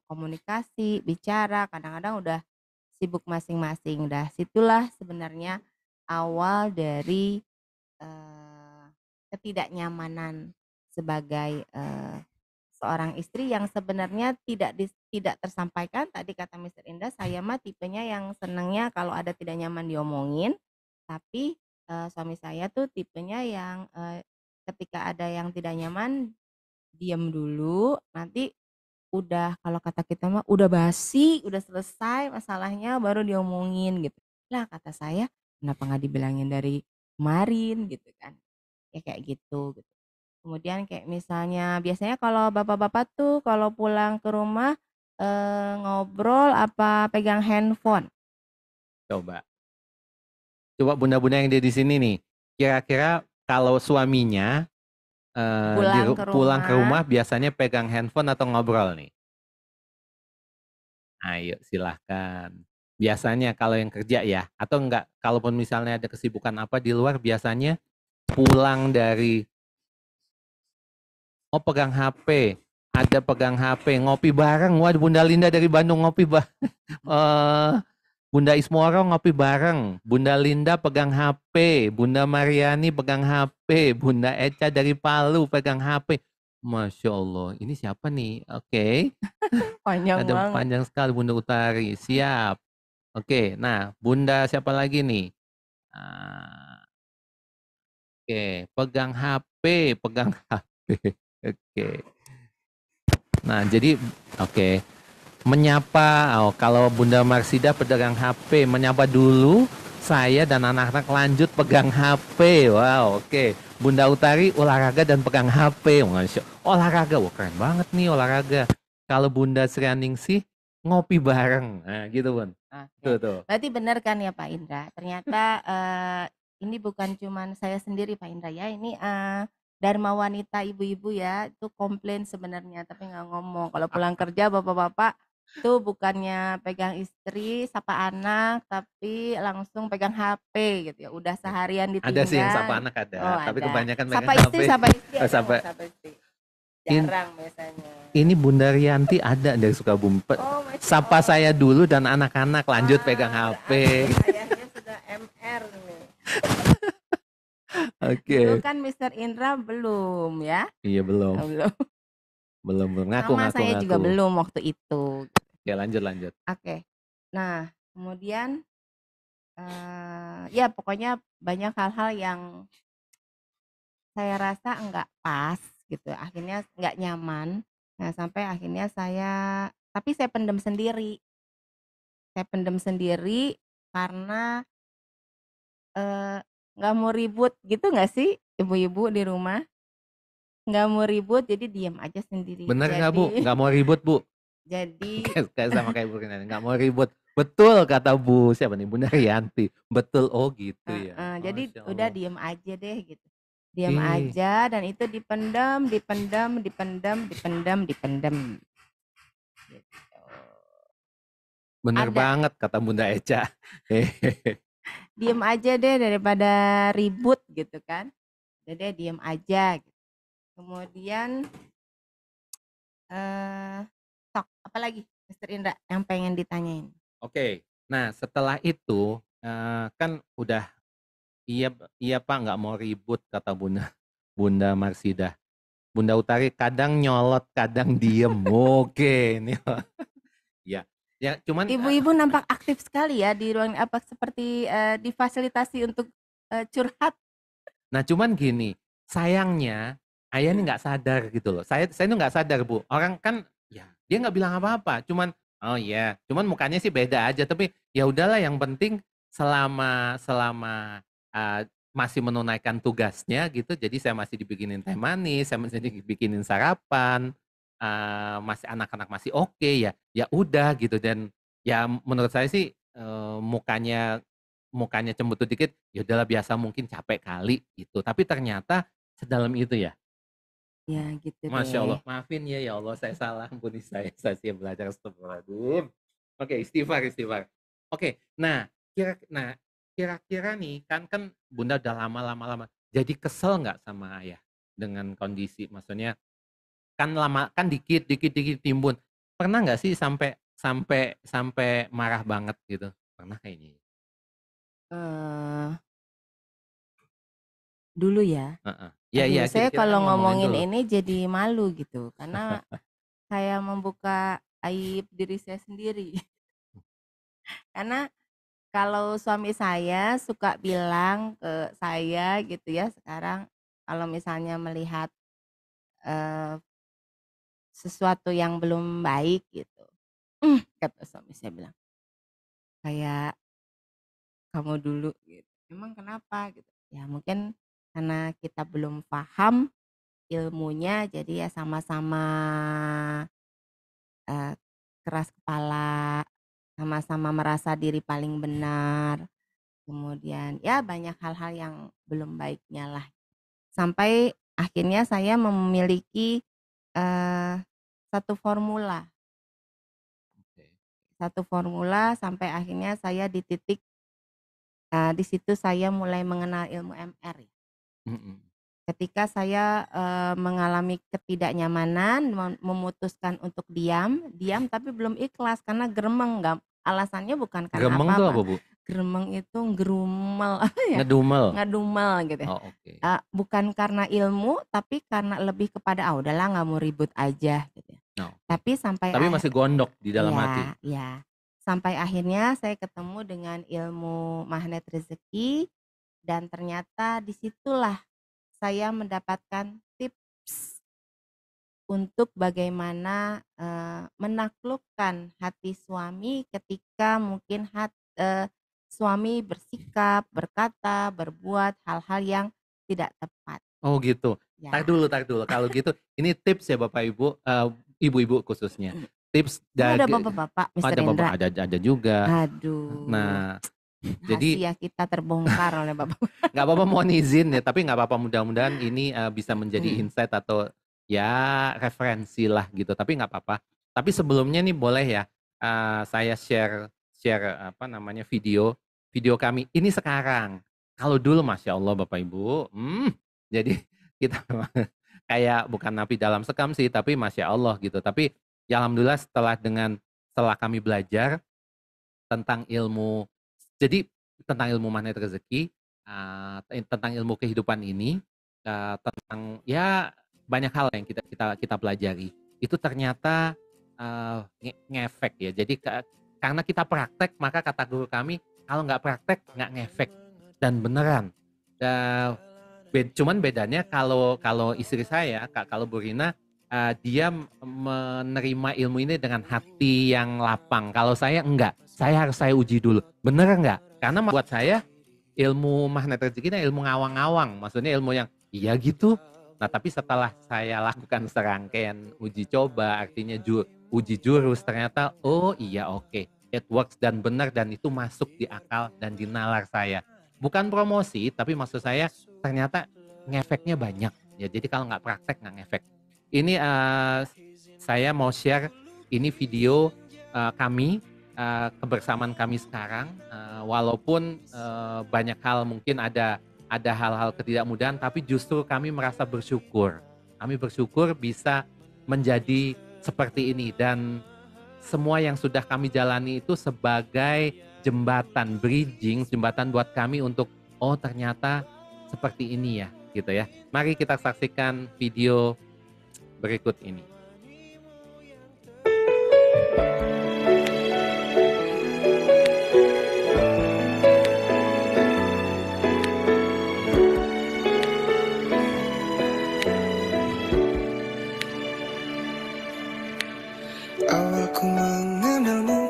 komunikasi, bicara, kadang-kadang udah sibuk masing-masing. Dah situlah sebenarnya awal dari, eee, ketidaknyamanan sebagai, seorang istri yang sebenarnya tidak tersampaikan. Tadi kata Mister Indah, saya mah tipenya yang senengnya kalau ada tidak nyaman diomongin, tapi, suami saya tuh tipenya yang, ketika ada yang tidak nyaman, diem dulu, nanti udah kalau kata kita mah udah basi, udah selesai masalahnya baru diomongin gitu. Lah kata saya, "Kenapa nggak dibilangin dari kemarin?" Gitu kan. Ya kayak gitu. Kemudian kayak misalnya biasanya kalau bapak-bapak tuh kalau pulang ke rumah ngobrol apa pegang handphone? Coba. Coba bunda-bunda yang ada di sini nih. Kira-kira kalau suaminya Pulang ke pulang ke rumah rumah. biasanya pegang handphone atau ngobrol nih? Ayo silahkan. Biasanya kalau yang kerja ya, atau enggak, kalaupun misalnya ada kesibukan apa di luar, biasanya pulang dari, oh pegang HP, ada pegang HP, ngopi bareng. Wah, Bunda Linda dari Bandung ngopi bareng. Bunda Ismoro ngopi bareng, Bunda Linda pegang HP, Bunda Mariani pegang HP, Bunda Eca dari Palu pegang HP. Masya Allah, ini siapa nih? Oke, Panjang ada banget. panjang sekali Bunda Utari, siap. Oke, nah Bunda siapa lagi nih? Ah, Oke, pegang HP, pegang HP. Oke, nah jadi oke. Menyapa, oh, kalau Bunda Marsida pegang HP, menyapa dulu, saya dan anak-anak lanjut pegang HP. Wow, oke. Bunda Utari olahraga dan pegang HP. Masya, olahraga, wah keren banget nih olahraga. Kalau Bunda Srianingsih ngopi bareng, nah gitu Bun. Tuh Oke. tuh. Berarti benar kan ya Pak Indra? Ternyata ini bukan cuman saya sendiri Pak Indra ya. Ini Dharma wanita ibu-ibu ya itu komplain sebenarnya tapi nggak ngomong. Kalau pulang kerja bapak-bapak itu bukannya pegang istri, sapa anak, tapi langsung pegang HP gitu ya. Udah seharian Ada sih yang sapa ditinggal. anak Oh ada, tapi ada. kebanyakan Sapa pegang istri, HP. sapa istri Oh, ada nggak sapa. sapa istri? In- Jarang biasanya. Ini Bunda Rianti ada dari Sukabumi. Oh, Masya Sapa Allah. saya dulu dan anak-anak lanjut pegang HP. Berarti ayahnya sudah MR nih. Oke. Dulu kan Mr. Indra belum ya? Iya belum. Oh, belum. Belum ngaku Sama saya juga belum waktu itu. Ya lanjut. Oke. Nah, kemudian ya pokoknya banyak hal-hal yang saya rasa enggak pas gitu. Akhirnya enggak nyaman. Nah, sampai akhirnya tapi saya pendem sendiri. Saya pendem sendiri karena nggak mau ribut gitu nggak sih ibu-ibu di rumah? Nggak mau ribut jadi diam aja sendiri. Bener nggak Bu? Jadi Nggak mau ribut Bu? jadi Kayak sama kayak Bu Rinani, nggak mau ribut. Betul kata Bu siapa nih Bunda Rianti. Betul, oh gitu ya. jadi Masya udah Allah. diem aja deh gitu. Diem Ih, aja dan itu dipendam gitu. bener Ada, banget kata Bunda Eca. diem aja deh daripada ribut gitu kan. Jadi diem aja gitu. Kemudian sok apalagi Mister Indra yang pengen ditanyain? Oke, nah setelah itu kan udah iya iya Pak nggak mau ribut kata Bunda Marsida. Bunda Utari kadang nyolot, kadang diem. Oke, ini ya. Ya, cuman Ibu-ibu nampak aktif sekali ya di ruang seperti difasilitasi untuk curhat. nah cuman gini, sayangnya ayah ini nggak sadar gitu loh. Saya ini nggak sadar Bu. Orang kan ya dia nggak bilang apa-apa. Cuman oh iya, cuman mukanya sih beda aja. Tapi ya udahlah yang penting selama selama masih menunaikan tugasnya gitu. Jadi saya masih dibikinin teh manis, saya masih dibikinin sarapan, masih anak-anak masih oke ya. Ya udah gitu dan ya menurut saya sih mukanya mukanya cembutu dikit, ya udahlah biasa mungkin capek kali gitu. Tapi ternyata sedalam itu ya. Ya gitu Masya Allah, deh. maafin ya ya Allah saya salah, ampuni saya sih belajar astagfirullahaladzim. Oke, istighfar. Oke, nah kira-kira nih kan Bunda udah lama. Jadi kesel nggak sama ayah dengan kondisi? Maksudnya kan lama kan dikit timbun. Pernah nggak sih sampai sampai sampai marah banget gitu? Pernah kayaknya. Eh, dulu ya. Heeh. Iya Aduh, iya, saya kita kan kalau ngomongin ngomongin dulu. ini jadi malu gitu karena saya membuka aib diri saya sendiri. Karena kalau suami saya suka bilang ke saya gitu ya sekarang kalau misalnya melihat sesuatu yang belum baik gitu. Kata suami saya bilang, "Kayak kamu dulu," gitu. "Emang kenapa?" Gitu. Ya mungkin karena kita belum paham ilmunya jadi ya sama-sama keras kepala, sama-sama merasa diri paling benar. Kemudian ya banyak hal-hal yang belum baiknya lah. Sampai akhirnya saya memiliki satu formula. Satu formula sampai akhirnya saya di titik di situ saya mulai mengenal ilmu MR. Ketika saya mengalami ketidaknyamanan, memutuskan untuk diam tapi belum ikhlas karena gremeng, alasannya bukan karena Gremeng tuh apa, apa-apa. Bu? Gremeng itu gerumel ya, Ngedumel. ngedumel gitu. Oh, oke. Bukan karena ilmu tapi karena lebih kepada udahlah nggak mau ribut aja gitu. No. Tapi Tapi masih gondok di dalam hati. Ya. Sampai akhirnya saya ketemu dengan ilmu magnet rezeki dan ternyata disitulah saya mendapatkan tips untuk bagaimana menaklukkan hati suami ketika mungkin suami bersikap, berkata, berbuat hal-hal yang tidak tepat. Oh gitu. Ya. Tar dulu. Kalau gitu, ini tips ya Bapak Ibu, ibu-ibu khususnya. Tips dari Ada bapak-bapak, Mr. ada Bapak, Indra. ada juga. Aduh. Nah, jadi rahasia kita terbongkar oleh bapak. nggak apa-apa mohon izin ya, tapi nggak apa-apa, mudah-mudahan ini bisa menjadi insight atau ya referensi lah gitu. Tapi nggak apa-apa. Tapi sebelumnya nih boleh ya saya share apa namanya video kami ini sekarang. Kalau dulu Masya Allah Bapak Ibu, jadi kita kayak bukan napi dalam sekam sih, tapi Masya Allah gitu. Tapi ya alhamdulillah setelah kami belajar tentang ilmu, jadi tentang ilmu magnet rezeki, tentang ilmu kehidupan ini, tentang ya banyak hal yang kita pelajari. Itu ternyata ngefek ya. Jadi karena kita praktek, maka kata guru kami, kalau nggak praktek nggak ngefek. Dan beneran. Cuman bedanya kalau istri saya, kalau Bu Rina, dia menerima ilmu ini dengan hati yang lapang. Kalau saya enggak, saya harus uji dulu. Bener enggak? Karena buat saya ilmu magnet rezeki ini ilmu ngawang-ngawang. Maksudnya ilmu yang iya gitu. Nah tapi setelah saya lakukan serangkaian uji coba, artinya uji jurus, ternyata oh iya oke, it works dan benar, dan itu masuk di akal dan di nalar saya. Bukan promosi, tapi maksud saya ternyata ngefeknya banyak. Ya jadi kalau nggak praktek nggak ngefek. Ini saya mau share ini video kami, kebersamaan kami sekarang. Walaupun banyak hal mungkin ada hal-hal ketidakmudahan, tapi justru kami merasa bersyukur. Kami bersyukur bisa menjadi seperti ini, dan semua yang sudah kami jalani itu sebagai jembatan, jembatan buat kami untuk oh ternyata seperti ini ya gitu ya. Mari kita saksikan video berikut ini. Awal ku mengenalmu,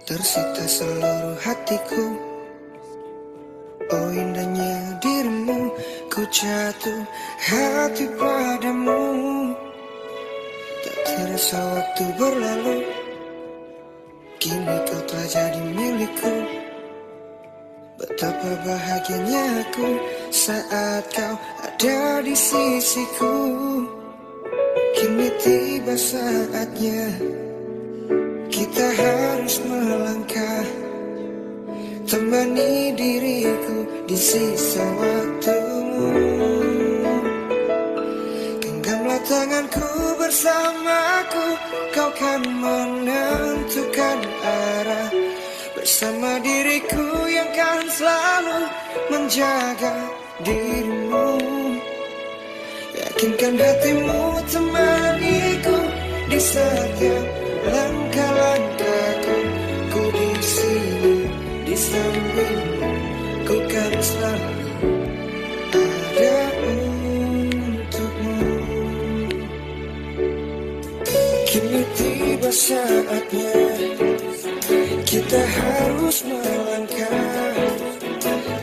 tersita seluruh hatiku. Oh indahnya dirimu, ku jatuh hati padamu. Tak terasa waktu berlalu, kini kau telah jadi milikku. Betapa bahagianya aku saat kau ada di sisiku. Kini tiba saatnya kita harus melangkah, temani diriku di sisa waktumu. Genggamlah tanganku bersamaku, kau kan menentukan arah. Bersama diriku yang kan selalu menjaga dirimu. Yakinkan hatimu temaniku di setiap langkah-langkahku. Ku di sini di sampingmu, ku kan selalu ada untukmu. Kini tiba saatnya kita harus melangkah,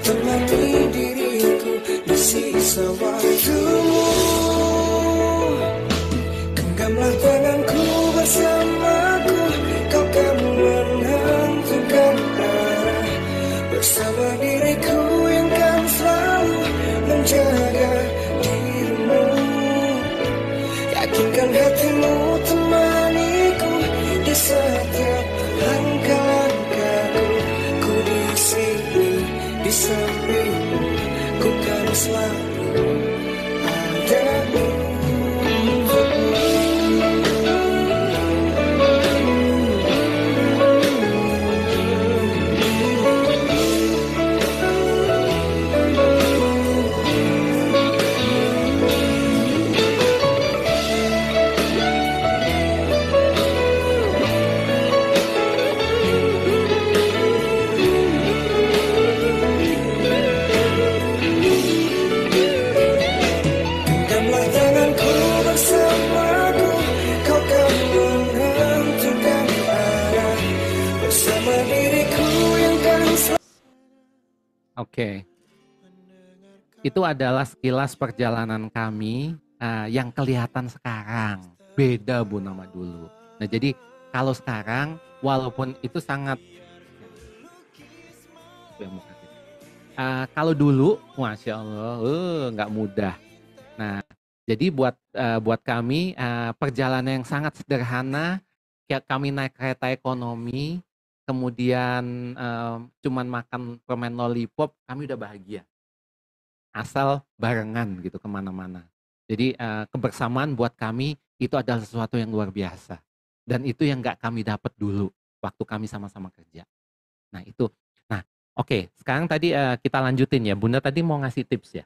temani diriku di sisa waktumu. Genggamlah tanganku bersama menjaga dirimu. Yakinkan hatimu temaniku di setiap langkah-langkahku. Ku di sini di sampingmu, ku kan selalu ada untukmu. Genggamlah tanganku bersamaku, kau kan menentukan arah bersama diriku yang kan Oke, itu adalah sekilas perjalanan kami yang kelihatan sekarang. Beda Bu nama dulu. Nah jadi kalau sekarang walaupun itu sangat kalau dulu, Masya Allah, nggak mudah. Nah, jadi buat kami perjalanan yang sangat sederhana, kayak kami naik kereta ekonomi, kemudian cuman makan permen lollipop, kami udah bahagia. Asal barengan gitu kemana-mana. Jadi kebersamaan buat kami itu adalah sesuatu yang luar biasa. Dan itu yang nggak kami dapat dulu waktu kami sama-sama kerja. Nah itu. Nah oke, sekarang tadi kita lanjutin ya. Bunda tadi mau ngasih tips ya.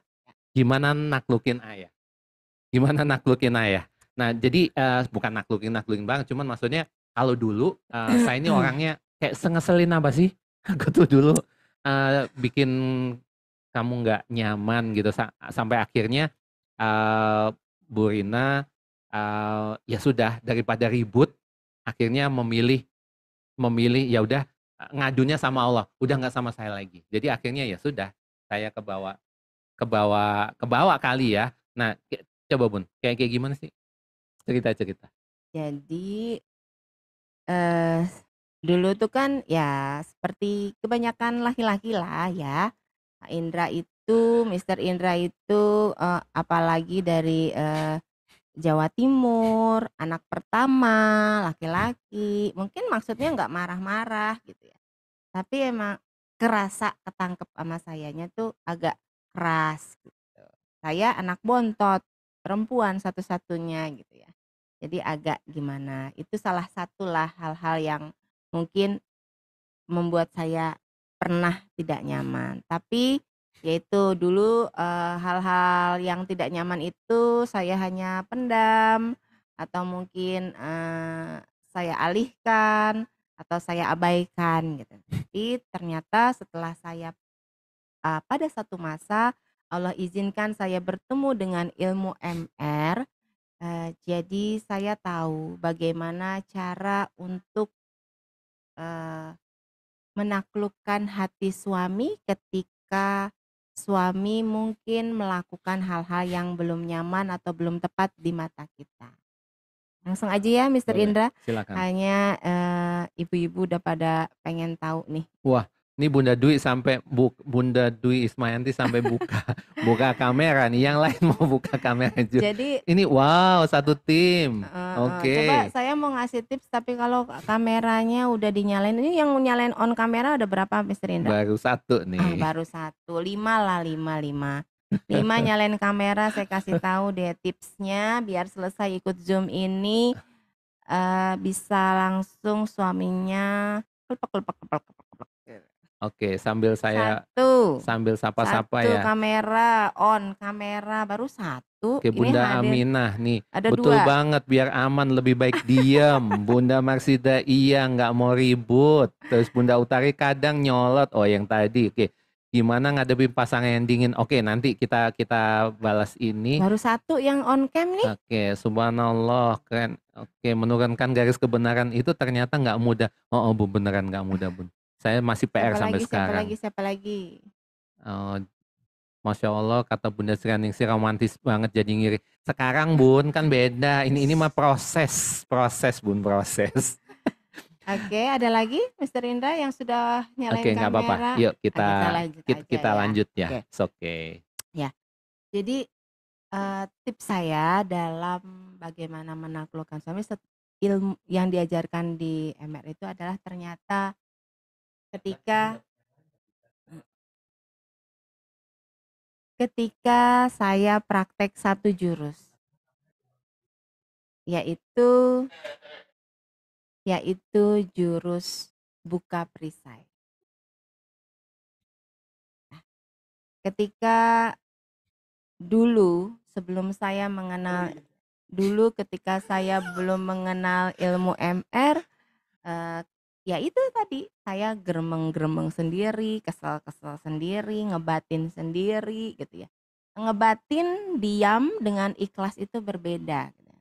Gimana naklukin ayah. Gimana naklukin ayah. Nah jadi bukan naklukin banget. Cuman maksudnya kalau dulu saya ini orangnya kayak sengeselin apa sih. Aku tuh dulu bikin kamu nggak nyaman gitu. Sampai akhirnya Bu Rina ya sudah daripada ribut. Akhirnya memilih ya udah ngadunya sama Allah, udah nggak sama saya lagi. Jadi akhirnya ya sudah, saya ke bawah kali ya. Nah, coba Bun, kayak gimana sih cerita-cerita? Jadi dulu tuh kan ya seperti kebanyakan laki-laki lah ya. Pak Indra itu, Mister Indra itu apalagi dari Jawa Timur, anak pertama, laki-laki, mungkin maksudnya nggak marah-marah gitu ya. Tapi emang kerasa ketangkep sama sayanya tuh agak keras gitu. Saya anak bontot, perempuan satu-satunya gitu ya. Jadi agak gimana, itu salah satulah hal-hal yang mungkin membuat saya pernah tidak nyaman. Tapi yaitu dulu hal-hal yang tidak nyaman itu saya hanya pendam atau mungkin saya alihkan atau saya abaikan gitu. Tapi ternyata setelah saya pada satu masa Allah izinkan saya bertemu dengan ilmu MR, jadi saya tahu bagaimana cara untuk menaklukkan hati suami ketika suami mungkin melakukan hal-hal yang belum nyaman atau belum tepat di mata kita. Langsung aja ya Mister Boleh, Indra. silakan. Hanya ibu-ibu udah pada pengen tahu nih. Wah, ini Bunda Dwi Bunda Dwi Ismayanti sampai buka kamera nih. Yang lain mau buka kamera juga. Jadi Ini wow, satu tim. Oke. coba saya mau ngasih tips tapi kalau kameranya udah dinyalain, ini yang nyalain on kamera ada berapa Mister Indra? Baru satu nih. Baru satu, 5 lah, 5 nyalain kamera. Saya kasih tahu deh tipsnya biar selesai ikut Zoom ini bisa langsung suaminya kelepek. Oke, sambil saya sambil sapa-sapa Satu ya. kamera baru satu. Oke, Ini Bunda hadir. Aminah nih. Ada Betul 2. banget, biar aman lebih baik diam. Bunda Marsida iya nggak mau ribut. Terus Bunda Utari kadang nyolot. Oh yang tadi, oke. Gimana ngadepin pasangan yang dingin? Oke, nanti kita balas ini. Baru satu yang on cam nih. Oke, subhanallah, keren. Oke, menurunkan garis kebenaran itu ternyata nggak mudah. Oh, Bu, beneran nggak mudah, Bun. Saya masih PR sampai sekarang. Siapa lagi? Oh, Masya Allah, kata Bunda Srianingsih romantis banget jadi ngiri. Sekarang Bun kan beda. Ini mah proses Bun, proses. Oke, ada lagi Mister Indra yang sudah nyalain Oke, nggak kamera? apa-apa. Yuk kita lanjut lanjut ya. Oke. Oke. Ya. Jadi tips saya dalam bagaimana menaklukkan suami ilmu yang diajarkan di MR itu adalah ternyata ketika ketika saya praktek satu jurus, yaitu yaitu jurus buka perisai. Nah, ketika dulu ketika saya belum mengenal ilmu MR, ya itu tadi, saya gremeng-gremeng sendiri, kesel-kesel sendiri, ngebatin sendiri gitu ya. Ngebatin diam dengan ikhlas itu berbeda gitu.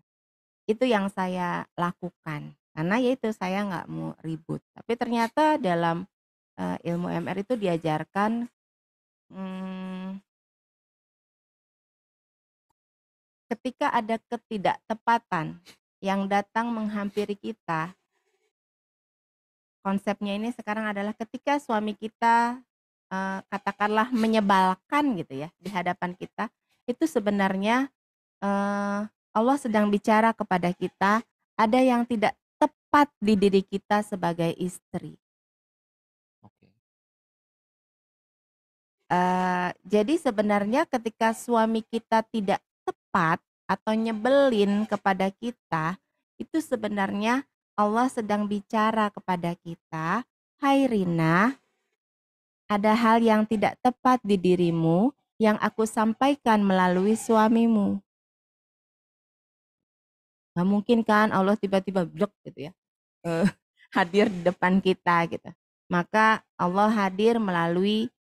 Itu yang saya lakukan, karena ya itu saya nggak mau ribut. Tapi ternyata dalam, ilmu MR itu diajarkan, mmm, ketika ada ketidaktepatan yang datang menghampiri kita, konsepnya ini sekarang adalah ketika suami kita, katakanlah menyebalkan gitu ya di hadapan kita, itu sebenarnya, Allah sedang bicara kepada kita, ada yang tidak tepat di diri kita sebagai istri. Oke. Jadi sebenarnya ketika suami kita tidak tepat atau nyebelin kepada kita, itu sebenarnya Allah sedang bicara kepada kita, "Hai Rina, ada hal yang tidak tepat di dirimu yang aku sampaikan melalui suamimu." Nggak mungkin kan Allah tiba-tiba blek gitu ya, eee, hadir di depan kita gitu. Maka Allah hadir melalui,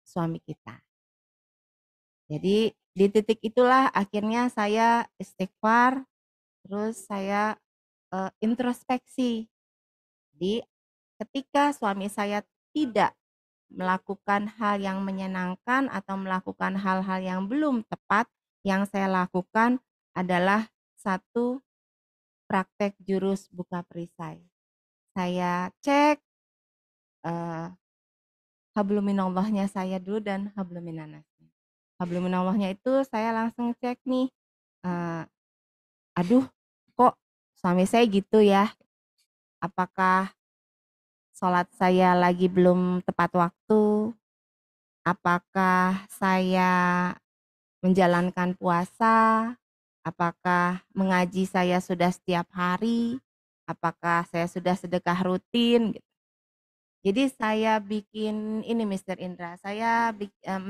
suami kita. Jadi di titik itulah akhirnya saya istighfar, terus saya, introspeksi. Jadi ketika suami saya tidak melakukan hal yang menyenangkan atau melakukan hal-hal yang belum tepat, yang saya lakukan adalah satu, praktek jurus buka perisai. Saya cek, eee, hablum minallahnya saya dulu dan hablum minannasnya. Hablum minallahnya itu saya langsung cek nih, eee, aduh kok suami saya gitu ya, apakah sholat saya lagi belum tepat waktu, apakah saya menjalankan puasa, apakah mengaji saya sudah setiap hari, apakah saya sudah sedekah rutin gitu. Jadi saya bikin ini Mister Indra, saya Iya,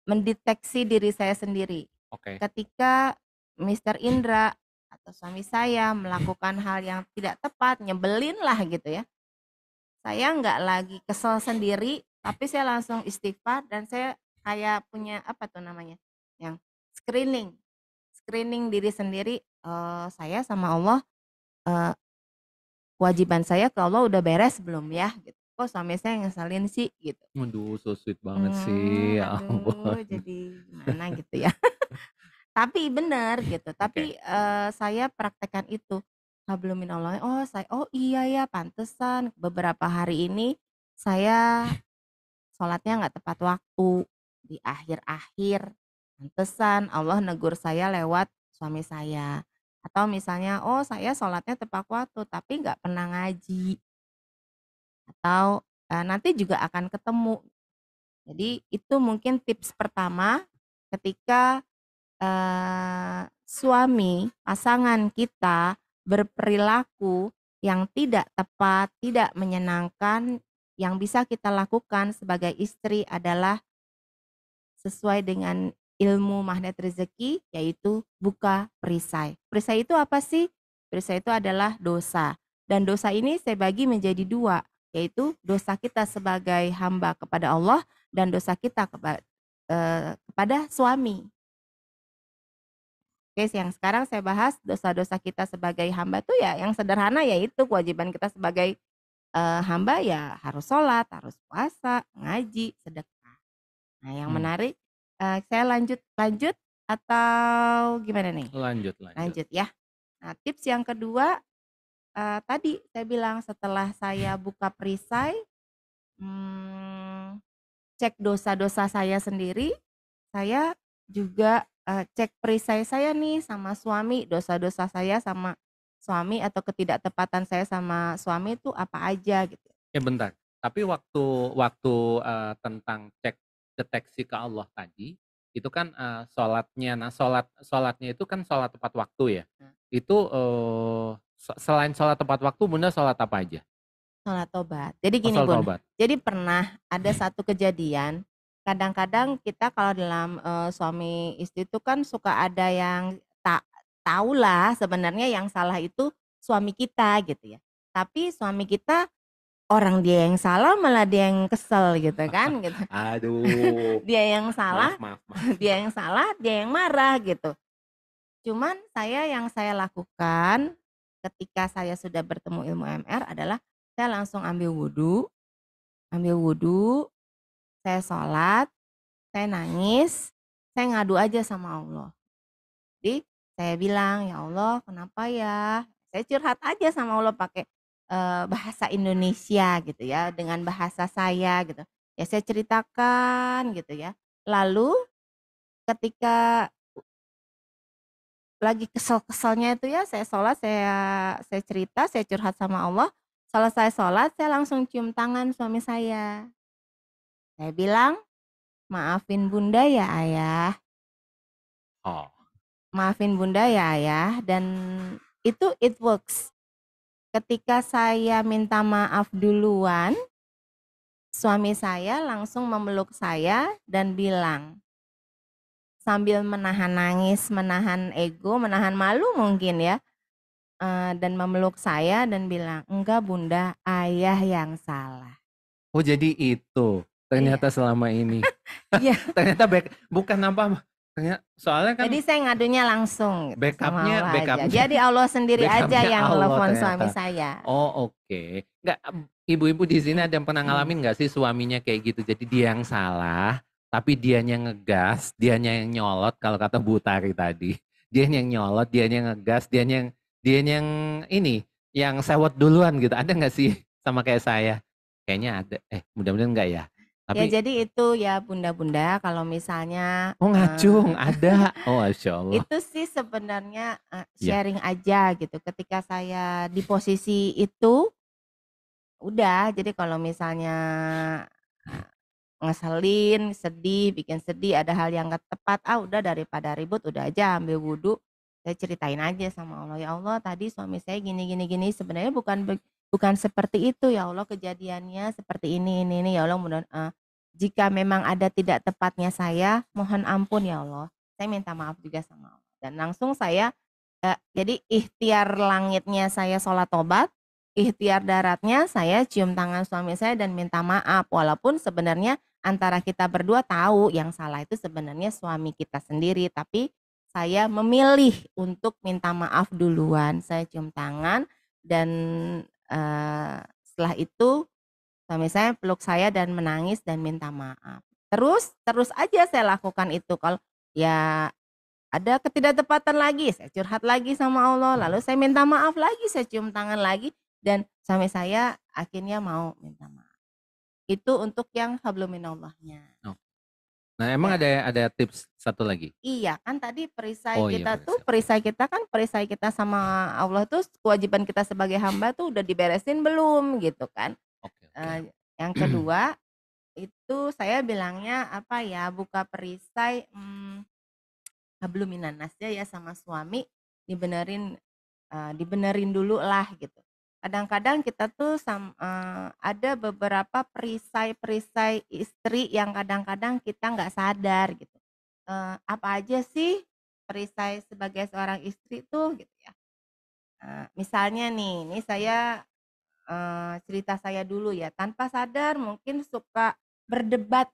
mendeteksi diri saya sendiri. oke. Ketika Mister Indra atau suami saya melakukan hal yang tidak tepat, nyebelin lah gitu ya. Saya nggak lagi kesel sendiri, tapi saya langsung istighfar dan saya kayak punya apa tuh namanya, yang screening, screening diri sendiri, saya sama Allah, eee, kewajiban saya ke Allah udah beres belum ya gitu, kok suami saya ngeselin sih gitu. Waduh, so sweet banget sih, ya ampun. Aduh jadi gimana gitu ya. Tapi bener gitu, Oke. tapi, saya praktekkan itu, hablum minallah, oh iya ya pantesan beberapa hari ini saya sholatnya nggak tepat waktu, di akhir-akhir, pantesan Allah negur saya lewat suami saya. Atau misalnya, oh saya sholatnya tepat waktu tapi nggak pernah ngaji, atau, nanti juga akan ketemu. Jadi itu mungkin tips pertama ketika suami, pasangan kita berperilaku yang tidak tepat, tidak menyenangkan, yang bisa kita lakukan sebagai istri adalah sesuai dengan ilmu magnet rezeki, yaitu buka perisai. Perisai itu apa sih? Perisai itu adalah dosa. Dan dosa ini saya bagi menjadi dua, yaitu dosa kita sebagai hamba kepada Allah dan dosa kita kepada suami. Oke, yang sekarang saya bahas dosa-dosa kita sebagai hamba tuh ya yang sederhana yaitu kewajiban kita sebagai, hamba ya harus sholat, harus puasa, ngaji, sedekah. Nah yang Mmm, menarik, saya lanjut lanjut atau gimana nih? lanjut lanjut. Lanjut ya. Nah tips yang kedua, tadi saya bilang setelah saya buka perisai, mmm, cek dosa-dosa saya sendiri, saya juga cek perisai saya nih sama suami, dosa-dosa saya sama suami atau ketidaktepatan saya sama suami itu apa aja gitu. Bentar, tapi waktu waktu, tentang cek deteksi ke Allah tadi, itu kan, sholatnya. Nah, sholatnya itu kan sholat tepat waktu ya? Nah, Itu, selain sholat tepat waktu, Bunda sholat apa aja? sholat tobat. Jadi Oh, gini sholat Bun, taubat. jadi pernah ada satu kejadian, kadang-kadang kita kalau dalam suami istri itu kan suka ada yang tahulah sebenarnya yang salah itu suami kita gitu ya. Tapi suami kita orang dia yang salah malah dia yang kesel gitu kan gitu. Aduh, Dia yang maaf salah, maaf maaf. dia yang salah, dia yang marah gitu. Cuman yang saya lakukan ketika saya sudah bertemu ilmu MR adalah saya langsung ambil wudhu, saya sholat, saya nangis, saya ngadu aja sama Allah. Jadi saya bilang, ya Allah kenapa ya? Saya curhat aja sama Allah pakai bahasa Indonesia gitu ya, dengan bahasa saya gitu. Ya saya ceritakan gitu ya. Lalu ketika lagi kesel-keselnya itu ya, saya sholat, saya cerita, saya curhat sama Allah. Selesai sholat, saya langsung cium tangan suami saya. Saya bilang, maafin bunda ya ayah, Oh, maafin bunda ya ayah. Dan itu it works. Ketika saya minta maaf duluan, suami saya langsung memeluk saya dan bilang, sambil menahan nangis, menahan ego, menahan malu mungkin ya, dan memeluk saya dan bilang, "Enggak Bunda, ayah yang salah." oh jadi itu Iya. ternyata selama ini. Iya. Ternyata bukan apa, ternyata soalnya kan Jadi saya ngadunya langsung gitu sama backupnya Allah aja. backupnya Jadi Allah sendiri aja backupnya yang Allah telepon suami ternyata. saya. Oh, oke. Nggak, ibu-ibu di sini ada yang pernah ngalamin nggak sih suaminya kayak gitu? Jadi dia yang salah, tapi dianya ngegas, dianya yang nyolot kalau kata Bu Tari tadi. Dianya yang nyolot, dianya yang ngegas, dianya yang ini, yang sewot duluan gitu. Ada nggak sih sama kayak saya? Kayaknya ada. Mudah-mudahan enggak ya. Ya Tapi jadi itu ya bunda-bunda kalau misalnya oh ngacung ada. Oh, Masya Allah. itu sih sebenarnya Ya. sharing aja gitu. Ketika saya di posisi itu, udah. Jadi kalau misalnya ngeselin, sedih, bikin sedih, ada hal yang gak tepat, udah daripada ribut, udah aja ambil wudhu, saya ceritain aja sama Allah, ya Allah tadi suami saya gini gini gini, sebenarnya bukan seperti itu ya Allah, kejadiannya seperti ini ya Allah, jika memang ada tidak tepatnya saya, mohon ampun ya Allah, saya minta maaf juga sama Allah. Dan langsung saya jadi ikhtiar langitnya saya sholat tobat, ikhtiar daratnya saya cium tangan suami saya dan minta maaf, walaupun sebenarnya antara kita berdua tahu yang salah itu sebenarnya suami kita sendiri, tapi saya memilih untuk minta maaf duluan. Saya cium tangan dan setelah itu suami saya peluk saya dan menangis dan minta maaf. Terus aja saya lakukan itu. Kalau ya ada ketidaktepatan lagi, saya curhat lagi sama Allah, lalu saya minta maaf lagi, saya cium tangan lagi dan suami saya akhirnya mau minta maaf. Itu untuk yang hablum minallahnya. Oh. Nah, emang Ya. ada tips satu lagi? Iya, kan tadi perisai Oh iya, kita tuh, perisai. perisai kita sama Allah tuh kewajiban kita sebagai hamba tuh udah diberesin belum gitu kan. Oke, oke. Yang kedua itu saya bilangnya apa ya, buka perisai hablum minannasnya ya sama suami dibenerin dulu lah gitu. Kadang-kadang kita tuh ada beberapa perisai-perisai istri yang kadang-kadang kita nggak sadar gitu. Apa aja sih perisai sebagai seorang istri tuh gitu ya. Misalnya nih, ini saya cerita saya dulu ya, tanpa sadar mungkin suka berdebat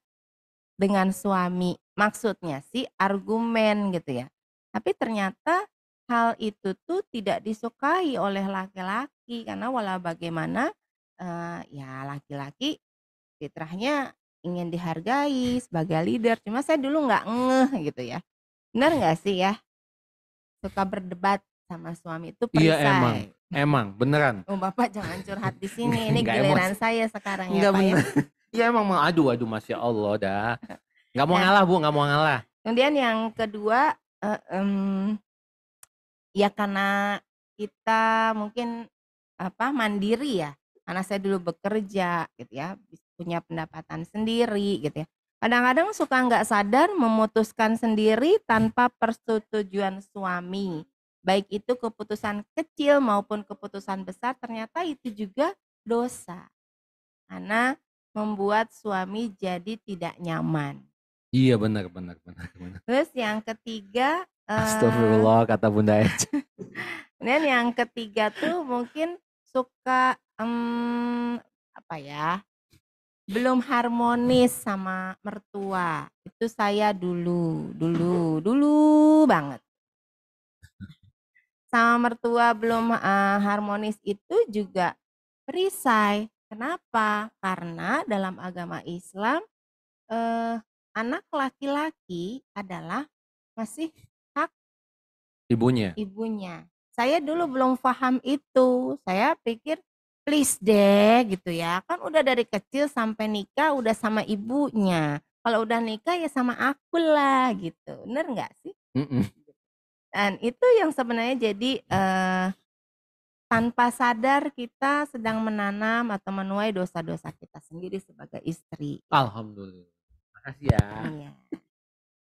dengan suami. Maksudnya sih argumen gitu ya. Tapi ternyata hal itu tuh tidak disukai oleh laki-laki karena walau bagaimana ya laki-laki fitrahnya ingin dihargai sebagai leader. Cuma saya dulu nggak ngeh gitu ya. Benar nggak sih ya? Suka berdebat sama suami itu Iya perisai. emang beneran. Oh Bapak jangan curhat di sini. Ini Nggak giliran emosi. saya sekarang ya Enggak Pak ya. bener. Iya emang aduh Masya Allah dah. Nggak mau Nah, ngalah Bu, nggak mau ngalah. Kemudian yang kedua, ya karena kita mungkin mandiri ya, karena saya dulu bekerja gitu ya, punya pendapatan sendiri gitu ya. Kadang-kadang suka nggak sadar memutuskan sendiri tanpa persetujuan suami. Baik itu keputusan kecil maupun keputusan besar, ternyata itu juga dosa. Karena membuat suami jadi tidak nyaman. Iya, benar benar benar benar. Terus yang ketiga, Astagfirullah, kata Bunda Eca. kemudian yang ketiga tuh mungkin suka belum harmonis sama mertua. Itu saya dulu banget. Sama mertua belum harmonis itu juga perisai. Kenapa? Karena dalam agama Islam anak laki-laki adalah masih hak Ibunya. ibunya. Saya dulu belum paham itu. Saya pikir please deh gitu ya. Kan udah dari kecil sampai nikah udah sama ibunya. Kalau udah nikah ya sama aku lah gitu. Bener nggak sih? Mm-mm. Dan itu yang sebenarnya jadi tanpa sadar kita sedang menanam atau menuai dosa-dosa kita sendiri sebagai istri. Alhamdulillah. Makasih ya. Iya.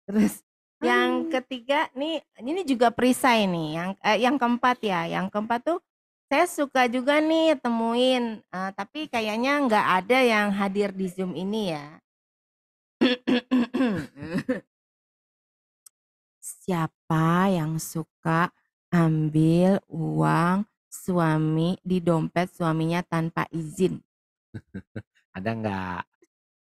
Terus yang ketiga nih, ini juga perisai nih, yang keempat ya, yang keempat tuh saya suka juga nih temuin, tapi kayaknya nggak ada yang hadir di Zoom ini ya. Siapa yang suka ambil uang suami di dompet suaminya tanpa izin? Ada nggak?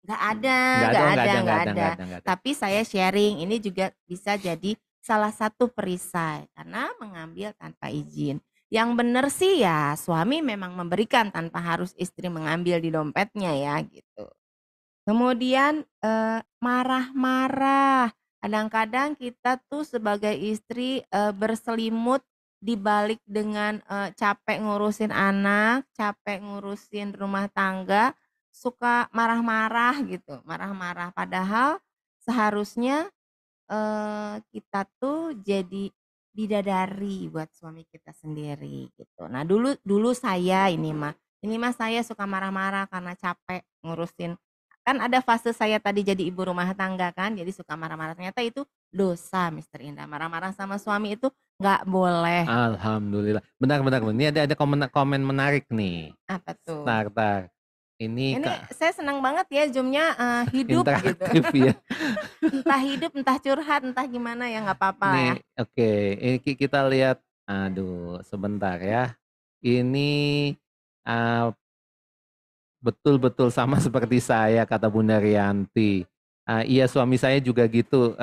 Nggak ada, Nggak nggak ada, ada, nggak ada, nggak nggak ada, ada. nggak ada, nggak ada. Tapi saya sharing, ini juga bisa jadi salah satu perisai karena mengambil tanpa izin. Yang benar sih ya suami memang memberikan tanpa harus istri mengambil di dompetnya ya gitu. Kemudian marah-marah. Kadang-kadang kita tuh sebagai istri berselimut di balik dengan capek ngurusin anak, capek ngurusin rumah tangga, suka marah-marah gitu, marah-marah. Padahal seharusnya kita tuh jadi bidadari buat suami kita sendiri gitu. Nah dulu saya ini mah saya suka marah-marah karena capek ngurusin. Kan ada fase saya tadi jadi ibu rumah tangga kan, jadi suka marah-marah. Ternyata itu dosa, Mister Indah. Marah-marah sama suami itu nggak boleh. Alhamdulillah. Benar benar. Ini ada komen menarik nih. Apa tuh? Tar. Ini Ini saya senang banget ya Zoom-nya hidup gitu. interaktif ya. Entah hidup, entah curhat, entah gimana ya nggak apa-apa lah ya. Nih, oke. Ini kita lihat. Aduh, sebentar ya. Ini betul-betul sama seperti saya, kata Bunda Rianti. Iya, suami saya juga gitu.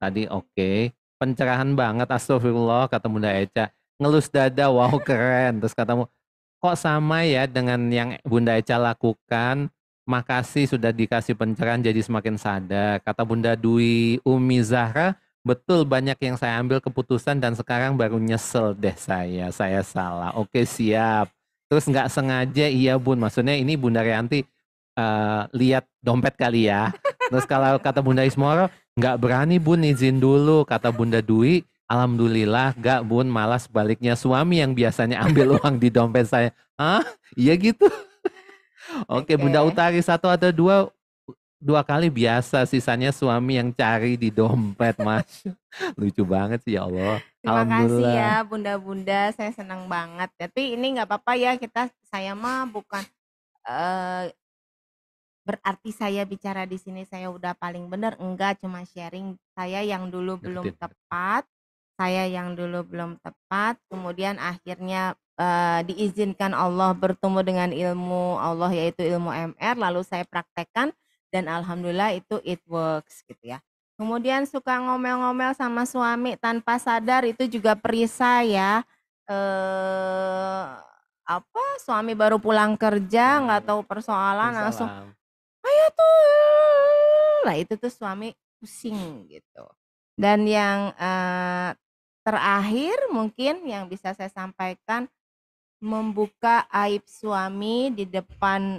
Tadi oke. Pencerahan banget, astagfirullah, kata Bunda Eca. Ngelus dada, wow keren. Terus katamu, kok sama ya dengan yang Bunda Eca lakukan? Makasih sudah dikasih pencerahan jadi semakin sadar. Kata Bunda Dwi Umi Zahra, betul banyak yang saya ambil keputusan dan sekarang baru nyesel deh saya salah. Oke, siap. Terus nggak sengaja, iya Bun, maksudnya ini Bunda Rianti lihat dompet kali ya. Terus kalau kata Bunda Ismoro, nggak berani Bun, izin dulu. Kata Bunda Dwi, alhamdulillah nggak Bun, malah sebaliknya suami yang biasanya ambil uang di dompet saya. Iya gitu. Oke, Bunda Utari 1 atau 2 kali biasa, sisanya suami yang cari di dompet, Mas. Lucu banget sih, ya Allah. Terima kasih ya bunda-bunda, saya senang banget. Tapi ini nggak apa-apa ya, saya mah bukan berarti saya bicara di sini saya udah paling benar, enggak, cuma sharing saya yang dulu belum tepat, kemudian akhirnya diizinkan Allah bertemu dengan ilmu Allah yaitu ilmu MR, lalu saya praktekkan dan alhamdulillah itu it works gitu ya. Kemudian suka ngomel-ngomel sama suami tanpa sadar itu juga perisai ya. Suami baru pulang kerja nggak tahu persoalan langsung ayo tuh, lah itu tuh suami pusing gitu. Dan yang terakhir mungkin yang bisa saya sampaikan, membuka aib suami di depan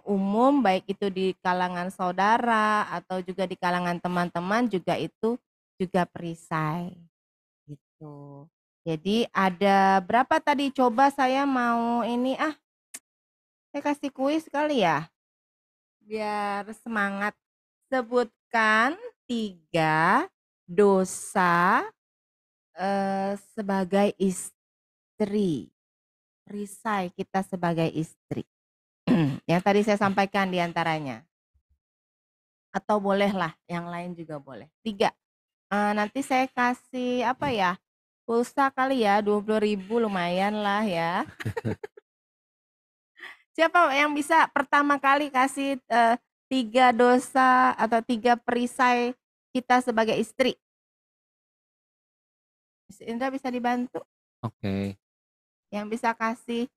umum, baik itu di kalangan saudara atau juga di kalangan teman-teman, juga itu juga perisai gitu. Jadi ada berapa tadi? Coba saya mau ini saya kasih kuis kali ya, biar semangat. Sebutkan 3 dosa sebagai istri. Perisai kita sebagai istri. Yang tadi saya sampaikan diantaranya. Atau bolehlah, yang lain juga boleh. 3. Nanti saya kasih apa ya? Pulsa kali ya, 20.000 lumayan lah ya. Siapa yang bisa pertama kali kasih 3 dosa atau 3 perisai kita sebagai istri? Miss Indra bisa dibantu? Oke. Yang bisa kasih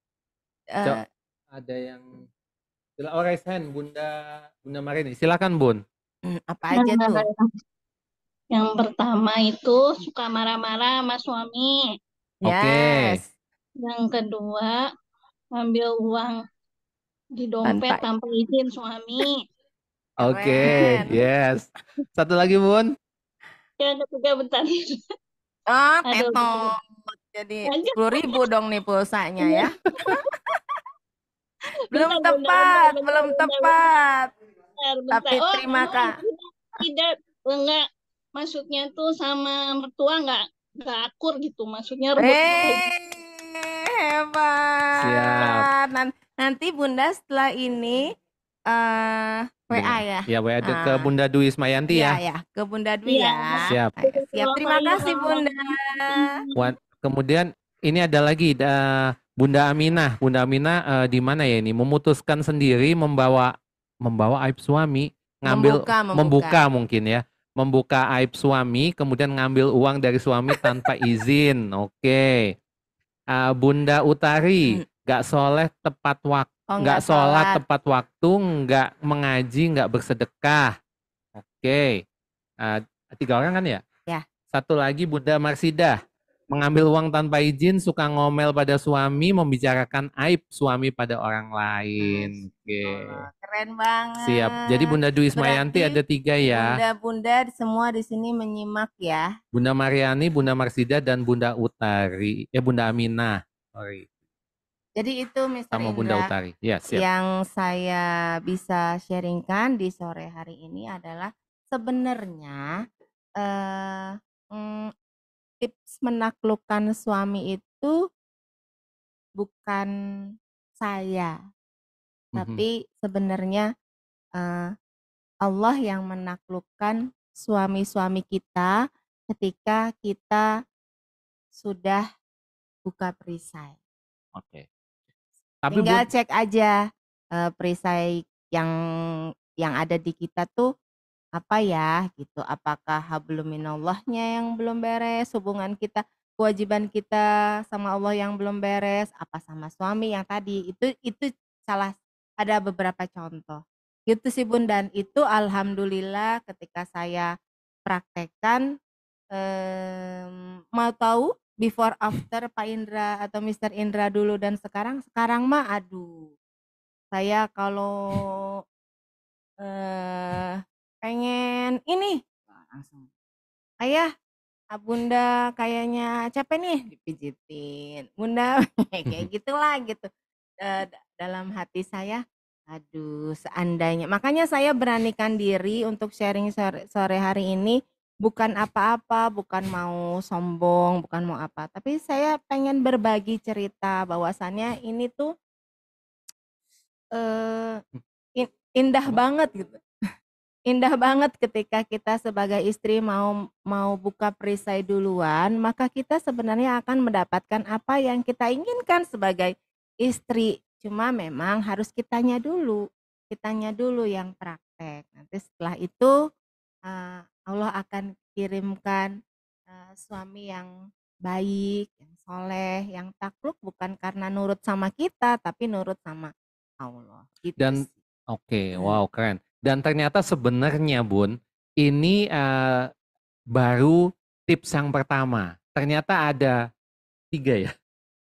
Ada yang raise hand, Bunda Marini. Silakan, Bun. apa aja tuh? Yang pertama itu suka marah-marah sama suami. Oke. Yes. Yang kedua, ngambil uang di dompet tanpa izin suami. Oke, Keren. yes. Satu lagi, Bun. Yang ketiga bentar. Oh, Aduh, tetot. Jadi Lanjut. 10.000 dong nih pulsanya ya. Belum Bentar, tepat, bentar, belum bentar, tepat. bentar. Tapi Oh, terima kasih. tidak, enggak. Maksudnya tuh sama mertua enggak akur gitu. Maksudnya rebut. Hebat. Siap. Nanti Bunda setelah ini WA ya. Ya, WA ke Bunda Dwi Ismayanti ya. Iya, ke Bunda Dwi Iya. ya. Siap. Siap. Terima kasih Bunda. Kemudian ini ada lagi Bunda Aminah. Bunda Aminah di mana ya ini? Memutuskan sendiri membawa aib suami, membuka mungkin ya. Membuka aib suami, kemudian ngambil uang dari suami tanpa izin. Oke. Bunda Utari, nggak soleh tepat waktu, nggak sholat tepat waktu, nggak mengaji, nggak bersedekah. Oke. 3 orang kan ya? Ya. Satu lagi Bunda Marsidah, mengambil uang tanpa izin, suka ngomel pada suami, membicarakan aib suami pada orang lain. Oke. Keren banget. Siap. Jadi Bunda Dwi Ismayanti ada 3 ya. Bunda-bunda semua di sini menyimak ya. Bunda Mariani, Bunda Marsida, dan Bunda Utari. Bunda Aminah. Sorry. Jadi itu Mr. Sama Indra, Bunda Utari. Ya, siap. Yang saya bisa sharingkan di sore hari ini adalah sebenarnya tips menaklukkan suami itu bukan saya, tapi sebenarnya Allah yang menaklukkan suami-suami kita ketika kita sudah buka perisai. Oke. Tinggal cek aja perisai yang ada di kita tuh apa ya gitu. Apakah hablum minallahnya yang belum beres, hubungan kita, kewajiban kita sama Allah yang belum beres, apa sama suami yang tadi. Itu ada beberapa contoh. Gitu sih Bun, dan itu alhamdulillah ketika saya praktekkan mau tahu before after Pak Indra atau Mr. Indra dulu dan sekarang mah aduh. Saya kalau pengen ini langsung, ayah, Bunda kayaknya capek nih, dipijitin. Bunda kayak gitulah gitu. Dalam hati saya, aduh seandainya. Makanya saya beranikan diri untuk sharing sore hari ini, bukan apa-apa, bukan mau sombong, bukan mau apa, tapi saya pengen berbagi cerita bahwasannya ini tuh indah banget gitu. Indah banget ketika kita sebagai istri mau buka perisai duluan, maka kita sebenarnya akan mendapatkan apa yang kita inginkan sebagai istri. Cuma memang harus kitanya dulu yang praktek. Nanti setelah itu Allah akan kirimkan suami yang baik, yang soleh, yang takluk, bukan karena nurut sama kita, tapi nurut sama Allah. Gitu dan sih. wow keren. Dan ternyata sebenarnya Bun, ini baru tips yang pertama. Ternyata ada 3 ya.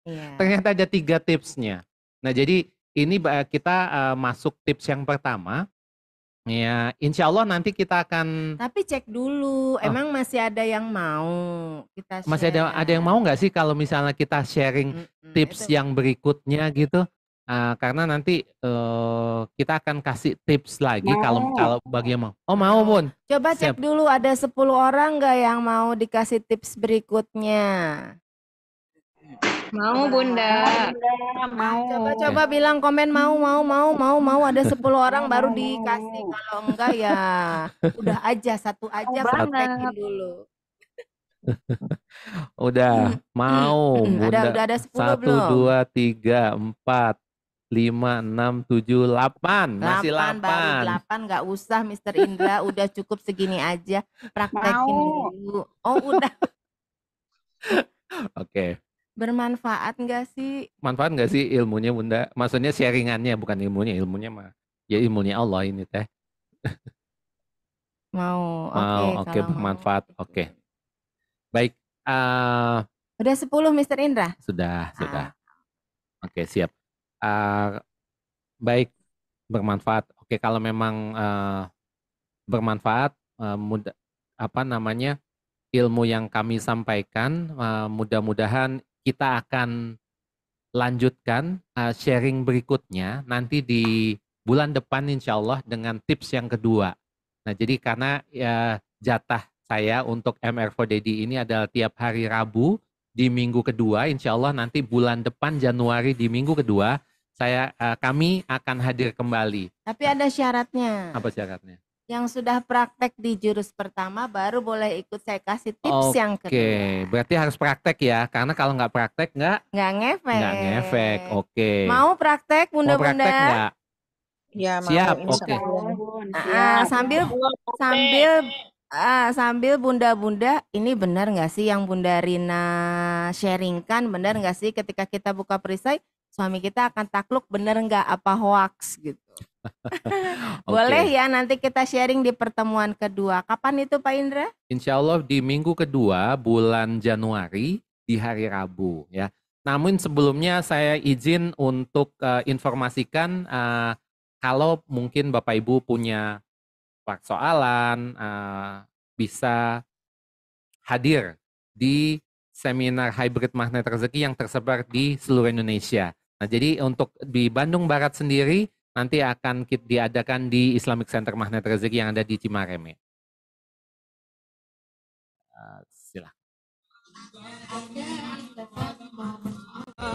Iya. Ternyata ada 3 tipsnya. Nah, jadi ini kita masuk tips yang pertama. Ya, insya Allah nanti kita akan Tapi cek dulu, emang masih ada yang mau kita masih ada yang share? mau nggak sih kalau misalnya kita sharing tips Itu yang berikutnya gitu? Karena nanti kita akan kasih tips lagi kalau bagi yang mau. Oh mau Bun. coba Siap. cek dulu ada 10 orang nggak yang mau dikasih tips berikutnya? Mau Bunda. Coba bilang komen mau ada 10 orang baru dikasih. Kalau enggak ya udah aja satu aja praktekin dulu. Udah mau Bunda. Udah ada 10 1, belum? 2, 3, 4, 5, 6, 7, 8. Masih 8 baru 8. 8 nggak usah Mr. Indra, udah cukup segini aja. Praktekin dulu. Oh udah. Oke. Bermanfaat nggak sih? Manfaat nggak sih ilmunya Bunda? Maksudnya sharingannya bukan ilmunya. Ilmunya mah ya ilmunya Allah ini teh. Mau. Mau, oke, Kalau bermanfaat. mau. Oke. Baik. Udah 10 Mr. Indra? Sudah. Oke, siap. Baik, bermanfaat. Oke, kalau memang bermanfaat, ilmu yang kami sampaikan, mudah-mudahan kita akan lanjutkan sharing berikutnya nanti di bulan depan insya Allah dengan tips yang kedua. Nah, jadi karena jatah saya untuk MR4Daddy ini adalah tiap hari Rabu di minggu kedua, insya Allah nanti bulan depan Januari di minggu kedua kami akan hadir kembali. Tapi ada syaratnya. Apa syaratnya? Yang sudah praktek di jurus pertama baru boleh ikut saya kasih tips yang kedua. Oke, berarti harus praktek ya, karena kalau nggak praktek nggak ngefek. Oke. Mau praktek Mau praktek bunda-bunda? nggak? Ya mau. Siap, insya oke. Allah. Sambil bunda-bunda, ini benar nggak sih yang Bunda Rina sharingkan? Benar nggak sih ketika kita buka perisai suami kita akan takluk, benar nggak apa hoax gitu? Boleh ya nanti kita sharing di pertemuan kedua. Kapan itu Pak Indra? Insya Allah di minggu kedua bulan Januari di hari Rabu ya. Namun sebelumnya saya izin untuk informasikan kalau mungkin Bapak Ibu punya persoalan bisa hadir di seminar hybrid magnet rezeki yang tersebar di seluruh Indonesia. Nah, jadi untuk di Bandung Barat sendiri nanti akan diadakan di Islamic Center Magnet Rezeki yang ada di Cimareme. Silakan.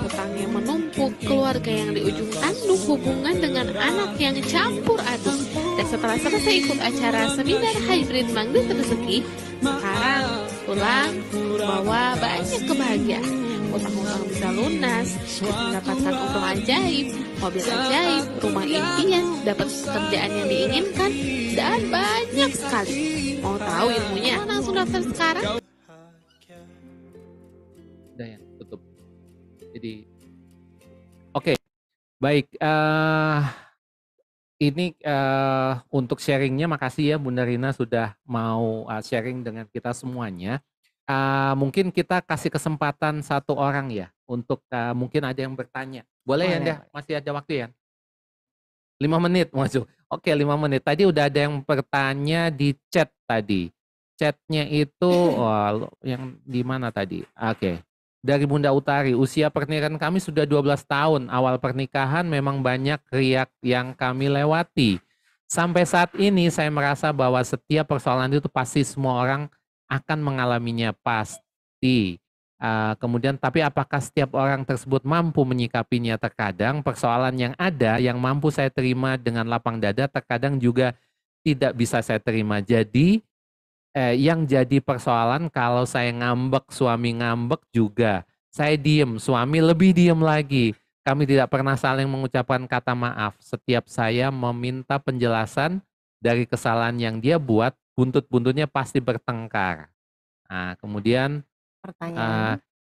Utang yang menumpuk, keluarga yang di ujung tanduk, hubungan dengan anak yang campur aduk. Dan setelah selesai ikut acara seminar hybrid magnet rezeki, sekarang pulang bawa banyak kebahagiaan. Utang-utang bisa lunas, mendapatkan untung ajaib, mobil ajaib, rumah impian, dapat pekerjaan yang diinginkan, dan banyak sekali. Mau tahu ilmunya? Langsung daftar sekarang. Udah ya, tutup. Jadi, oke, baik. Ini untuk sharingnya, makasih ya Bunda Rina sudah mau sharing dengan kita semuanya. Mungkin kita kasih kesempatan satu orang ya untuk mungkin ada yang bertanya. Boleh ya, Nda? Masih ada waktu ya? 5 menit masuk. Oke, 5 menit. Tadi udah ada yang bertanya di chat tadi. Chatnya itu yang di mana tadi? Oke. Dari Bunda Utari, usia pernikahan kami sudah 12 tahun. Awal pernikahan memang banyak riak yang kami lewati. Sampai saat ini saya merasa bahwa setiap persoalan itu pasti semua orang akan mengalaminya pasti. Kemudian tapi apakah setiap orang tersebut mampu menyikapinya? Terkadang persoalan yang ada yang mampu saya terima dengan lapang dada, terkadang juga tidak bisa saya terima. Jadi yang jadi persoalan kalau saya ngambek, suami ngambek juga. Saya diem, suami lebih diem lagi. Kami tidak pernah saling mengucapkan kata maaf. Setiap saya meminta penjelasan dari kesalahan yang dia buat, buntut-buntutnya pasti bertengkar. Nah, kemudian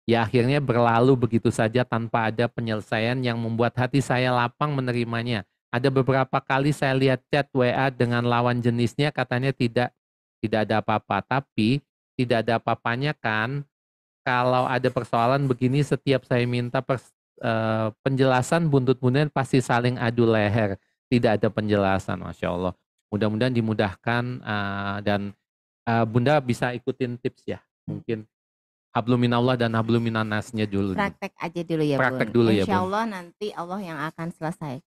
ya akhirnya berlalu begitu saja tanpa ada penyelesaian yang membuat hati saya lapang menerimanya. Ada beberapa kali saya lihat chat WA dengan lawan jenisnya, katanya tidak ada apa-apa, tapi tidak ada apa-apanya kan kalau ada persoalan begini setiap saya minta penjelasan buntut-buntutnya pasti saling adu leher. Tidak ada penjelasan, Masya Allah. Mudah-mudahan dimudahkan dan Bunda bisa ikutin tips ya. Mungkin habluminallah dan habluminannasnya dulu. Praktek aja dulu ya, Praktek Bun. dulu ya, Insya Bun. Allah nanti Allah yang akan selesai.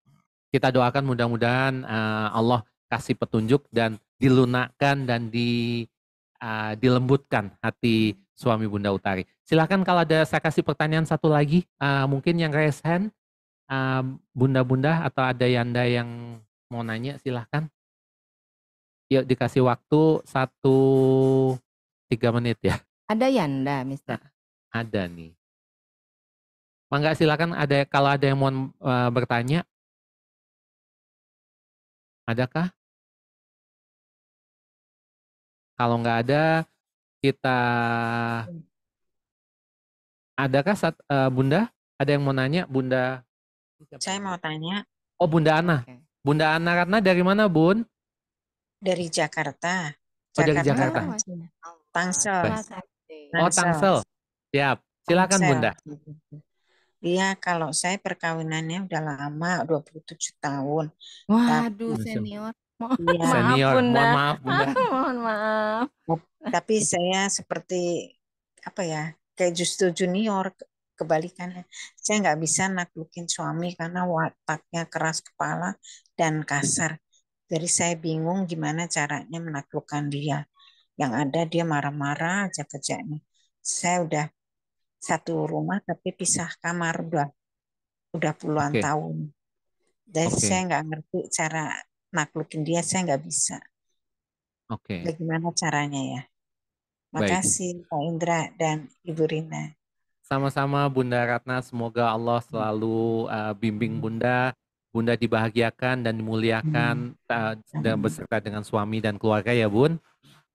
Kita doakan mudah-mudahan Allah kasih petunjuk dan dilunakkan dan dilembutkan hati suami Bunda Utari. Silakan kalau ada saya kasih pertanyaan satu lagi, mungkin yang raise hand, Bunda-bunda atau ada Yanda yang mau nanya silahkan. Yuk dikasih waktu 3 menit ya. Ada Yanda, Mister? Ada nih. Mangga silakan kalau ada yang mau bertanya. Adakah? Kalau nggak ada, adakah Bunda? Ada yang mau nanya, Bunda? Saya mau tanya. Oh, Bunda Ana. Oke. Bunda Ana Ratna dari mana, Bun? Dari Jakarta. Oh, dari Jakarta. Tangsel. Oh, Tangsel. Siap. Silakan, Tangsel. Bunda. Iya, kalau saya perkawinannya udah lama, 27 tahun. Waduh, senior. Iya. Maaf, Senior, Bunda. mohon maaf, Bunda. Mohon maaf. Tapi saya seperti kayak justru junior, kebalikannya. Saya nggak bisa naklukin suami karena wataknya keras kepala dan kasar. Jadi saya bingung gimana caranya menaklukkan dia. Yang ada dia marah-marah aja kerjanya. Saya udah satu rumah tapi pisah kamar udah puluhan tahun. Jadi saya nggak ngerti cara naklukin dia, saya nggak bisa. Bagaimana caranya ya? Makasih Pak Indra dan Ibu Rina. Sama-sama Bunda Ratna, semoga Allah selalu bimbing Bunda. Bunda dibahagiakan dan dimuliakan dan beserta dengan suami dan keluarga ya, Bun.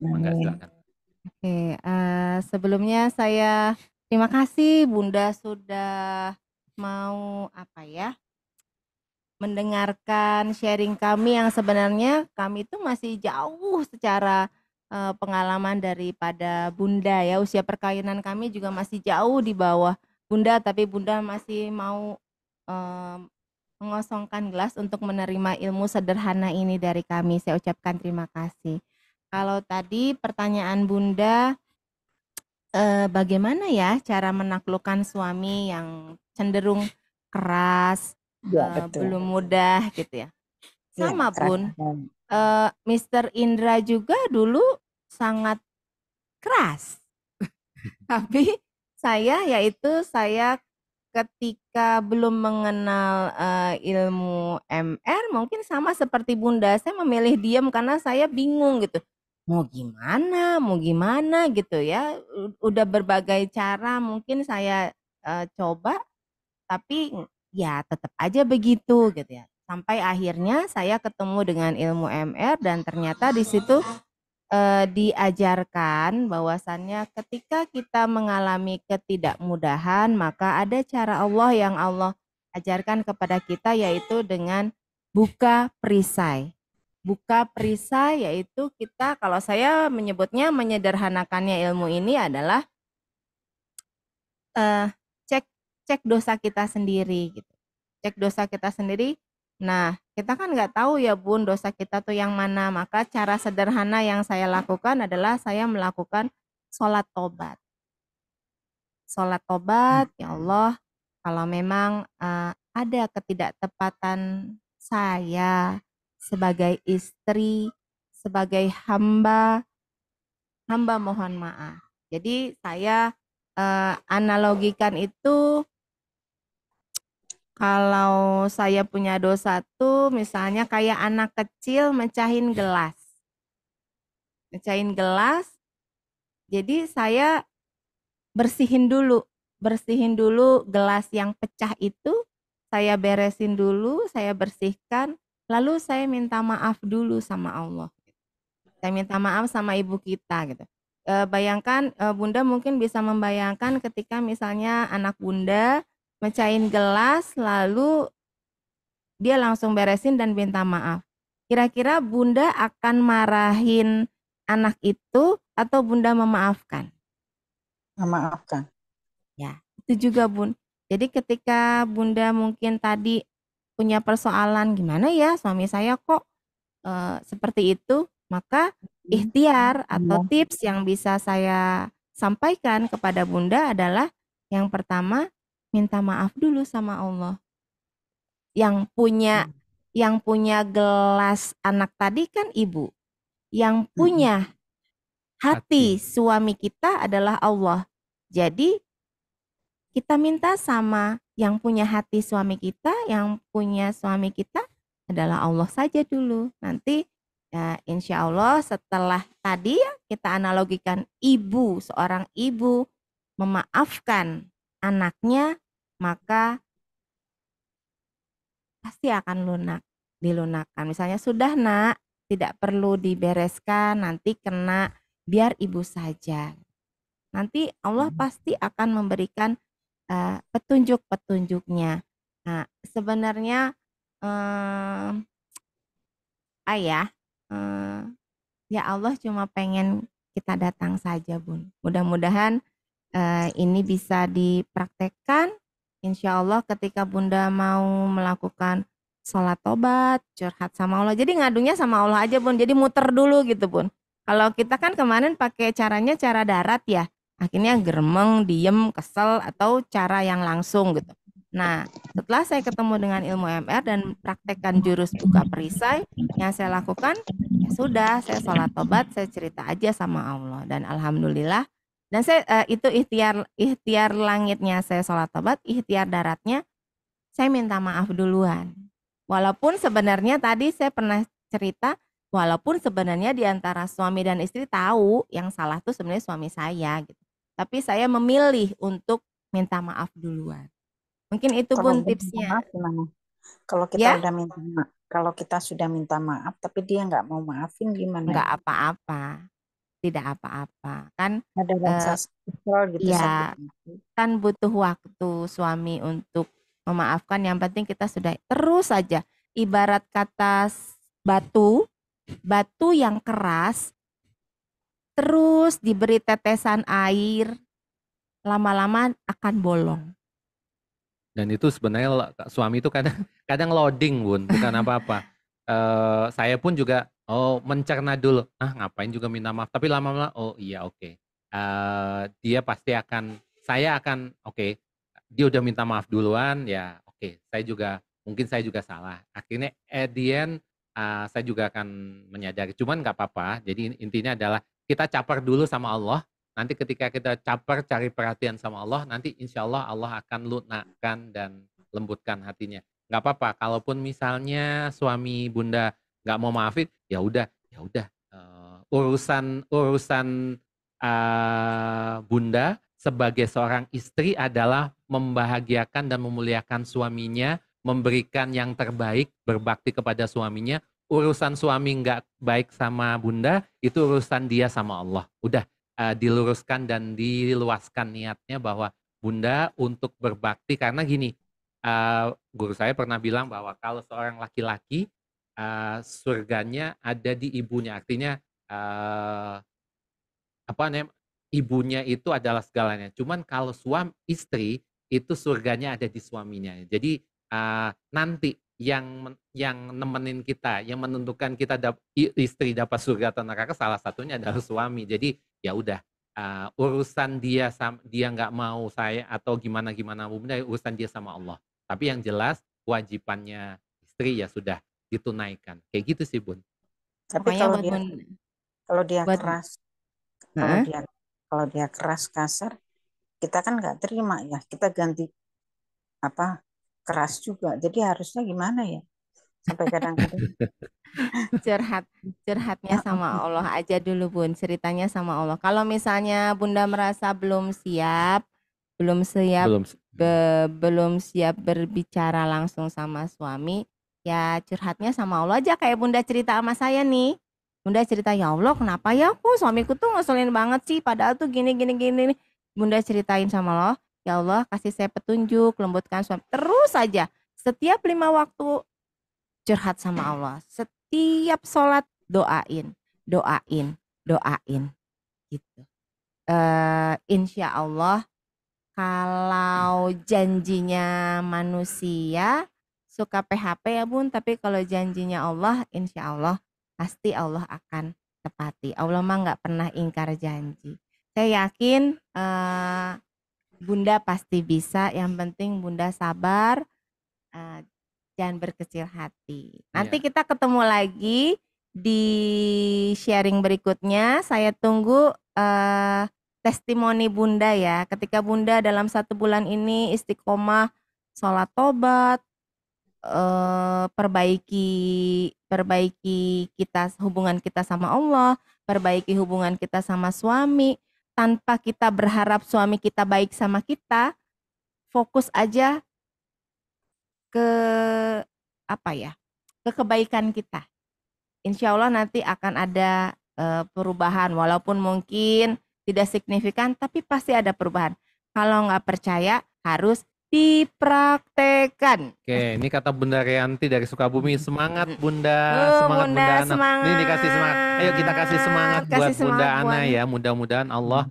Mangga silakan. Oke, sebelumnya saya terima kasih Bunda sudah mau mendengarkan sharing kami yang sebenarnya kami itu masih jauh secara pengalaman daripada Bunda ya. Usia perkawinan kami juga masih jauh di bawah Bunda, tapi Bunda masih mau mengosongkan gelas untuk menerima ilmu sederhana ini dari kami. Saya ucapkan terima kasih. Kalau tadi pertanyaan Bunda, bagaimana ya cara menaklukkan suami yang cenderung keras, belum mudah gitu ya. Sama Bun, Mr. Indra juga dulu sangat keras. Tapi saya ketika belum mengenal ilmu MR mungkin sama seperti Bunda, saya memilih diam karena saya bingung gitu. Mau gimana gitu ya. Udah berbagai cara mungkin saya coba, tapi ya tetap aja begitu gitu ya. Sampai akhirnya saya ketemu dengan ilmu MR dan ternyata di situ diajarkan bahwasannya ketika kita mengalami ketidakmudahan maka ada cara Allah yang Allah ajarkan kepada kita, yaitu dengan buka perisai. Buka perisai yaitu kita, kalau saya menyebutnya menyederhanakannya ilmu ini adalah cek dosa kita sendiri gitu. Cek dosa kita sendiri. Nah, kita kan nggak tahu ya Bun dosa kita tuh yang mana. Maka cara sederhana yang saya lakukan adalah saya melakukan sholat tobat. Sholat tobat, ya Allah, kalau memang ada ketidaktepatan saya sebagai istri, sebagai hamba mohon maaf. Jadi saya analogikan itu, kalau saya punya dosa tuh misalnya kayak anak kecil mecahin gelas. Jadi saya bersihin dulu gelas yang pecah itu, saya beresin dulu, saya bersihkan, lalu saya minta maaf dulu sama Allah. Saya minta maaf sama ibu kita gitu. Bayangkan Bunda mungkin bisa membayangkan ketika misalnya anak Bunda mecahin gelas lalu dia langsung beresin dan minta maaf. Kira-kira Bunda akan marahin anak itu atau Bunda memaafkan? Memaafkan. Itu juga Bun. Jadi ketika Bunda mungkin tadi punya persoalan gimana ya suami saya kok seperti itu, maka ikhtiar atau Iya. tips yang bisa saya sampaikan kepada Bunda adalah yang pertama minta maaf dulu sama Allah. Yang punya gelas anak tadi kan ibu. Yang punya hati suami kita adalah Allah. Jadi kita minta sama yang punya hati suami kita, yang punya suami kita adalah Allah saja dulu. Nanti ya insya Allah setelah tadi ya kita analogikan seorang ibu memaafkan anaknya, maka pasti akan dilunakkan. Misalnya sudah nak, tidak perlu dibereskan, nanti kena, biar ibu saja. Nanti Allah pasti akan memberikan petunjuk-petunjuknya. Nah, sebenarnya ayah, ya Allah cuma pengen kita datang saja Bun. Mudah-mudahan ini bisa dipraktekkan. Insya Allah ketika Bunda mau melakukan sholat tobat, curhat sama Allah. Jadi ngadunya sama Allah aja Bun. Jadi muter dulu gitu Bun. Kalau kita kan kemarin pakai caranya cara darat ya. Akhirnya geremeng, diem, kesel, atau cara yang langsung gitu. Nah, setelah saya ketemu dengan ilmu MR dan praktekkan jurus buka perisai, yang saya lakukan, ya sudah, saya sholat tobat, saya cerita aja sama Allah. Dan Alhamdulillah, dan saya itu ikhtiar langitnya saya sholat tobat, ikhtiar daratnya, saya minta maaf duluan. Walaupun sebenarnya tadi saya pernah cerita, walaupun sebenarnya di antara suami dan istri tahu yang salah tuh sebenarnya suami saya gitu. Tapi saya memilih untuk minta maaf duluan. Mungkin itu Kalau Bun udah minta tipsnya. maaf gimana? Kalau kita Ya, udah minta maaf, kalau kita sudah minta maaf tapi dia nggak mau maafin gimana nggak ya? apa-apa, tidak apa-apa. Kan Ada rasa kesel gitu, sakit ya hati. kan butuh waktu suami untuk memaafkan. Yang penting kita sudah terus saja. Ibarat kata batu yang keras, terus diberi tetesan air, lama-lama akan bolong. Dan itu sebenarnya suami itu kadang loading Bun, bukan apa-apa. Saya pun juga mencerna dulu, ngapain juga minta maaf, tapi lama-lama oh iya oke. Dia pasti saya akan oke, dia udah minta maaf duluan ya oke, mungkin saya juga salah. Akhirnya at the end saya juga akan menyadari, cuman nggak apa-apa. Jadi intinya adalah kita caper dulu sama Allah. Nanti ketika kita caper cari perhatian sama Allah, nanti insya Allah Allah akan lunakkan dan lembutkan hatinya. Nggak apa-apa, kalaupun misalnya suami Bunda nggak mau maafin, ya udah, urusan Bunda sebagai seorang istri adalah membahagiakan dan memuliakan suaminya, memberikan yang terbaik, berbakti kepada suaminya. Urusan suami nggak baik sama Bunda, itu urusan dia sama Allah. Udah diluruskan dan diluaskan niatnya bahwa Bunda untuk berbakti, karena gini, guru saya pernah bilang bahwa kalau seorang laki-laki surganya ada di ibunya, artinya ibunya itu adalah segalanya. Cuman kalau istri itu surganya ada di suaminya. Jadi nanti yang nemenin kita, yang menentukan kita istri dapat surga atau neraka, salah satunya adalah suami. Jadi ya udah, urusan dia nggak mau saya atau gimana Bunda, urusan dia sama Allah. Tapi yang jelas kewajibannya istri ya sudah ditunaikan. Kayak gitu sih Bun. Tapi Pokoknya kalau dia buat keras, Heeh. kalau dia keras kasar, kita kan nggak terima ya. Kita ganti keras juga. Jadi harusnya gimana ya? Sampai kadang-kadang curhatnya sama Allah aja dulu Bun, ceritanya sama Allah. Kalau misalnya Bunda merasa belum siap berbicara langsung sama suami, ya curhatnya sama Allah aja, kayak Bunda cerita sama saya nih. Bunda cerita, ya Allah kenapa ya kok suamiku tuh ngeselin banget sih, padahal tuh gini. Bunda ceritain sama Allah, ya Allah kasih saya petunjuk, lembutkan suami. Terus saja, setiap 5 waktu curhat sama Allah. Setiap sholat doain gitu. Insya Allah Kalau janjinya manusia suka PHP ya Bun, tapi kalau janjinya Allah, insya Allah pasti Allah akan tepati. Allah mah nggak pernah ingkar janji. Saya yakin Bunda pasti bisa. Yang penting Bunda sabar, jangan berkecil hati. Nanti Iya. kita ketemu lagi di sharing berikutnya. Saya tunggu testimoni Bunda ya. Ketika Bunda dalam 1 bulan ini istiqomah, sholat tobat, perbaiki kita, hubungan kita sama Allah, perbaiki hubungan kita sama suami, tanpa kita berharap suami kita baik sama kita, fokus aja ke ke kebaikan kita. Insya Allah nanti akan ada perubahan, walaupun mungkin tidak signifikan, tapi pasti ada perubahan. Kalau nggak percaya harus dipraktekan. Oke, ini kata Bunda Rianti dari Sukabumi. Semangat Bunda, semangat Bunda, Bunda Ana. semangat. Ini dikasih semangat. Ayo kita kasih semangat Kasih buat Bunda semangat, Ana Bun. ya. Mudah-mudahan Allah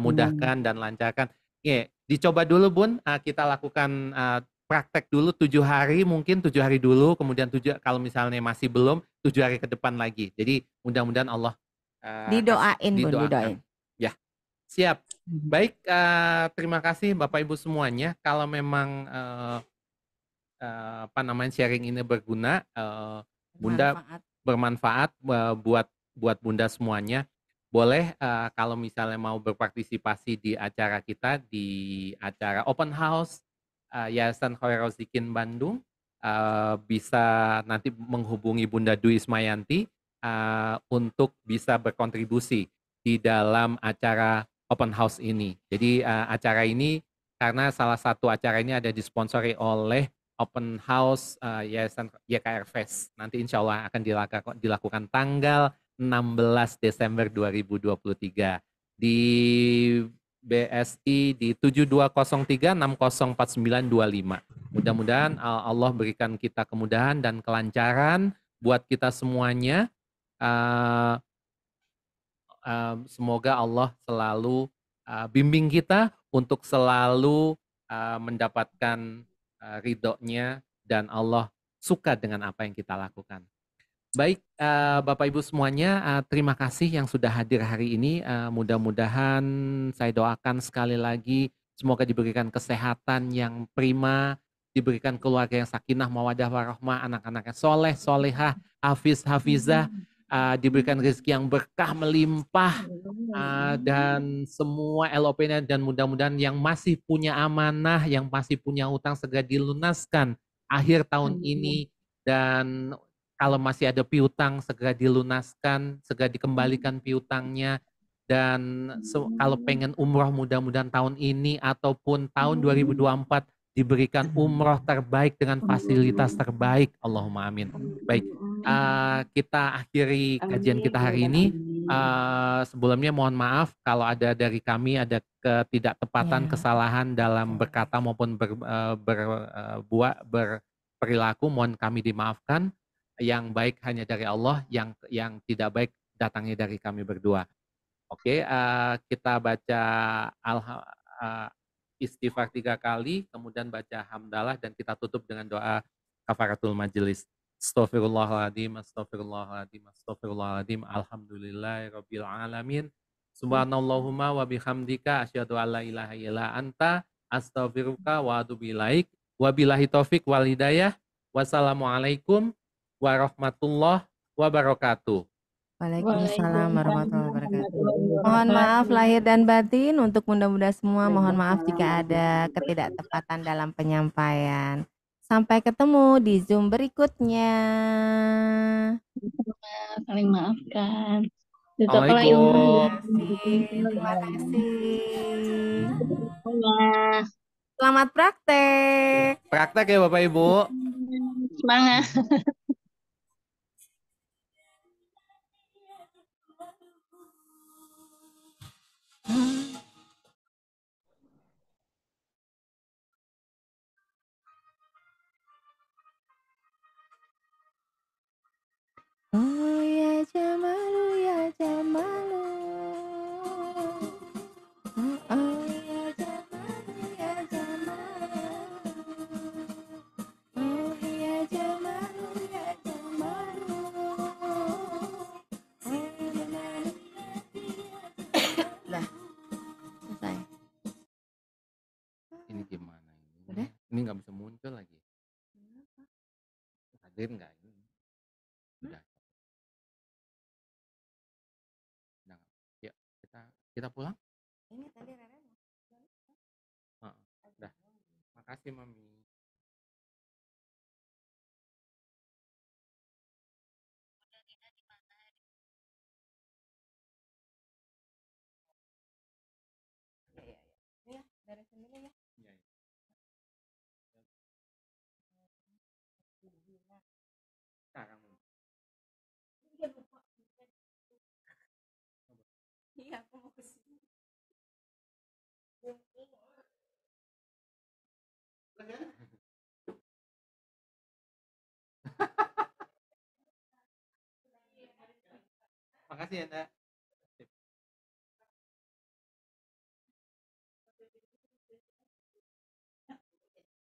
mudahkan dan lancarkan. Oke, dicoba dulu Bun. Kita lakukan praktek dulu 7 hari, mungkin 7 hari dulu, kemudian 7 kalau misalnya masih belum 7 hari ke depan lagi. Jadi mudah-mudahan Allah Didoain, Bun, didoain. Ya, siap. Baik, terima kasih Bapak Ibu semuanya. Kalau memang sharing ini berguna, Bunda bermanfaat buat Bunda semuanya. Boleh kalau misalnya mau berpartisipasi di acara kita, di acara Open House Yayasan Khairul Rozikin Bandung, bisa nanti menghubungi Bunda Dwi Ismayanti untuk bisa berkontribusi di dalam acara Open House ini. Jadi acara ini karena salah satu acara ini ada disponsori oleh Open House Yayasan YKR Fest. Nanti insya Allah akan dilakukan tanggal 16 Desember 2023 di BSI di 7203 604925. Mudah-mudahan Allah berikan kita kemudahan dan kelancaran buat kita semuanya. Semoga Allah selalu bimbing kita untuk selalu mendapatkan ridhonya dan Allah suka dengan apa yang kita lakukan. Baik, Bapak Ibu semuanya, terima kasih yang sudah hadir hari ini. Mudah-mudahan saya doakan sekali lagi semoga diberikan kesehatan yang prima, diberikan keluarga yang sakinah, mawadah, warahmah, anak-anaknya soleh, solehah, hafiz, hafizah, diberikan rezeki yang berkah melimpah, dan semua LOP-nya, dan mudah-mudahan yang masih punya amanah, yang masih punya utang segera dilunaskan akhir tahun ini, dan kalau masih ada piutang segera dilunaskan, segera dikembalikan piutangnya, dan kalau pengen umroh mudah-mudahan tahun ini ataupun tahun 2024 diberikan umroh terbaik dengan fasilitas terbaik. Allahumma amin. Baik, kita akhiri kajian kita hari ini. Sebelumnya mohon maaf kalau ada dari kami ada ketidaktepatan, kesalahan dalam berkata maupun berperilaku, mohon kami dimaafkan. Yang baik hanya dari Allah, yang tidak baik datangnya dari kami berdua. Oke, kita baca istighfar 3 kali, kemudian baca hamdalah, dan kita tutup dengan doa kafaratul majelis. Astaghfirullahaladzim, astaghfirullahaladzim, astaghfirullahaladzim, alhamdulillahirabbil alamin. Subhanallahumma wa bihamdika asyhadu an la ilaha illa anta astaghfiruka wa atubu ilaik. Wabillahi taufik wal hidayah. Wassalamualaikum warahmatullahi wabarakatuh. Waalaikumsalam warahmatullahi wabarakatuh. Mohon maaf lahir dan batin untuk bunda-bunda semua. Mohon maaf jika ada ketidaktepatan dalam penyampaian. Sampai ketemu di Zoom berikutnya. Saling maafkan. Assalamualaikum. Terima kasih. Semangat. Selamat praktek. Praktek ya Bapak Ibu. Semangat. Oh ya Jamalu, ya Jamalu. Oh ya Jamalu. Ini nggak bisa muncul lagi. Hadir nggak ini? Udah. Udah. Yuk, kita pulang. Ini tadi Rere mau. Heeh, udah. Makasih Mami. Iya. Ini ya, beresin dulu ya. Iya, iya. Sekarang Iya, lupa. Iya, aku mau ke sini. Makasih ya, Nda.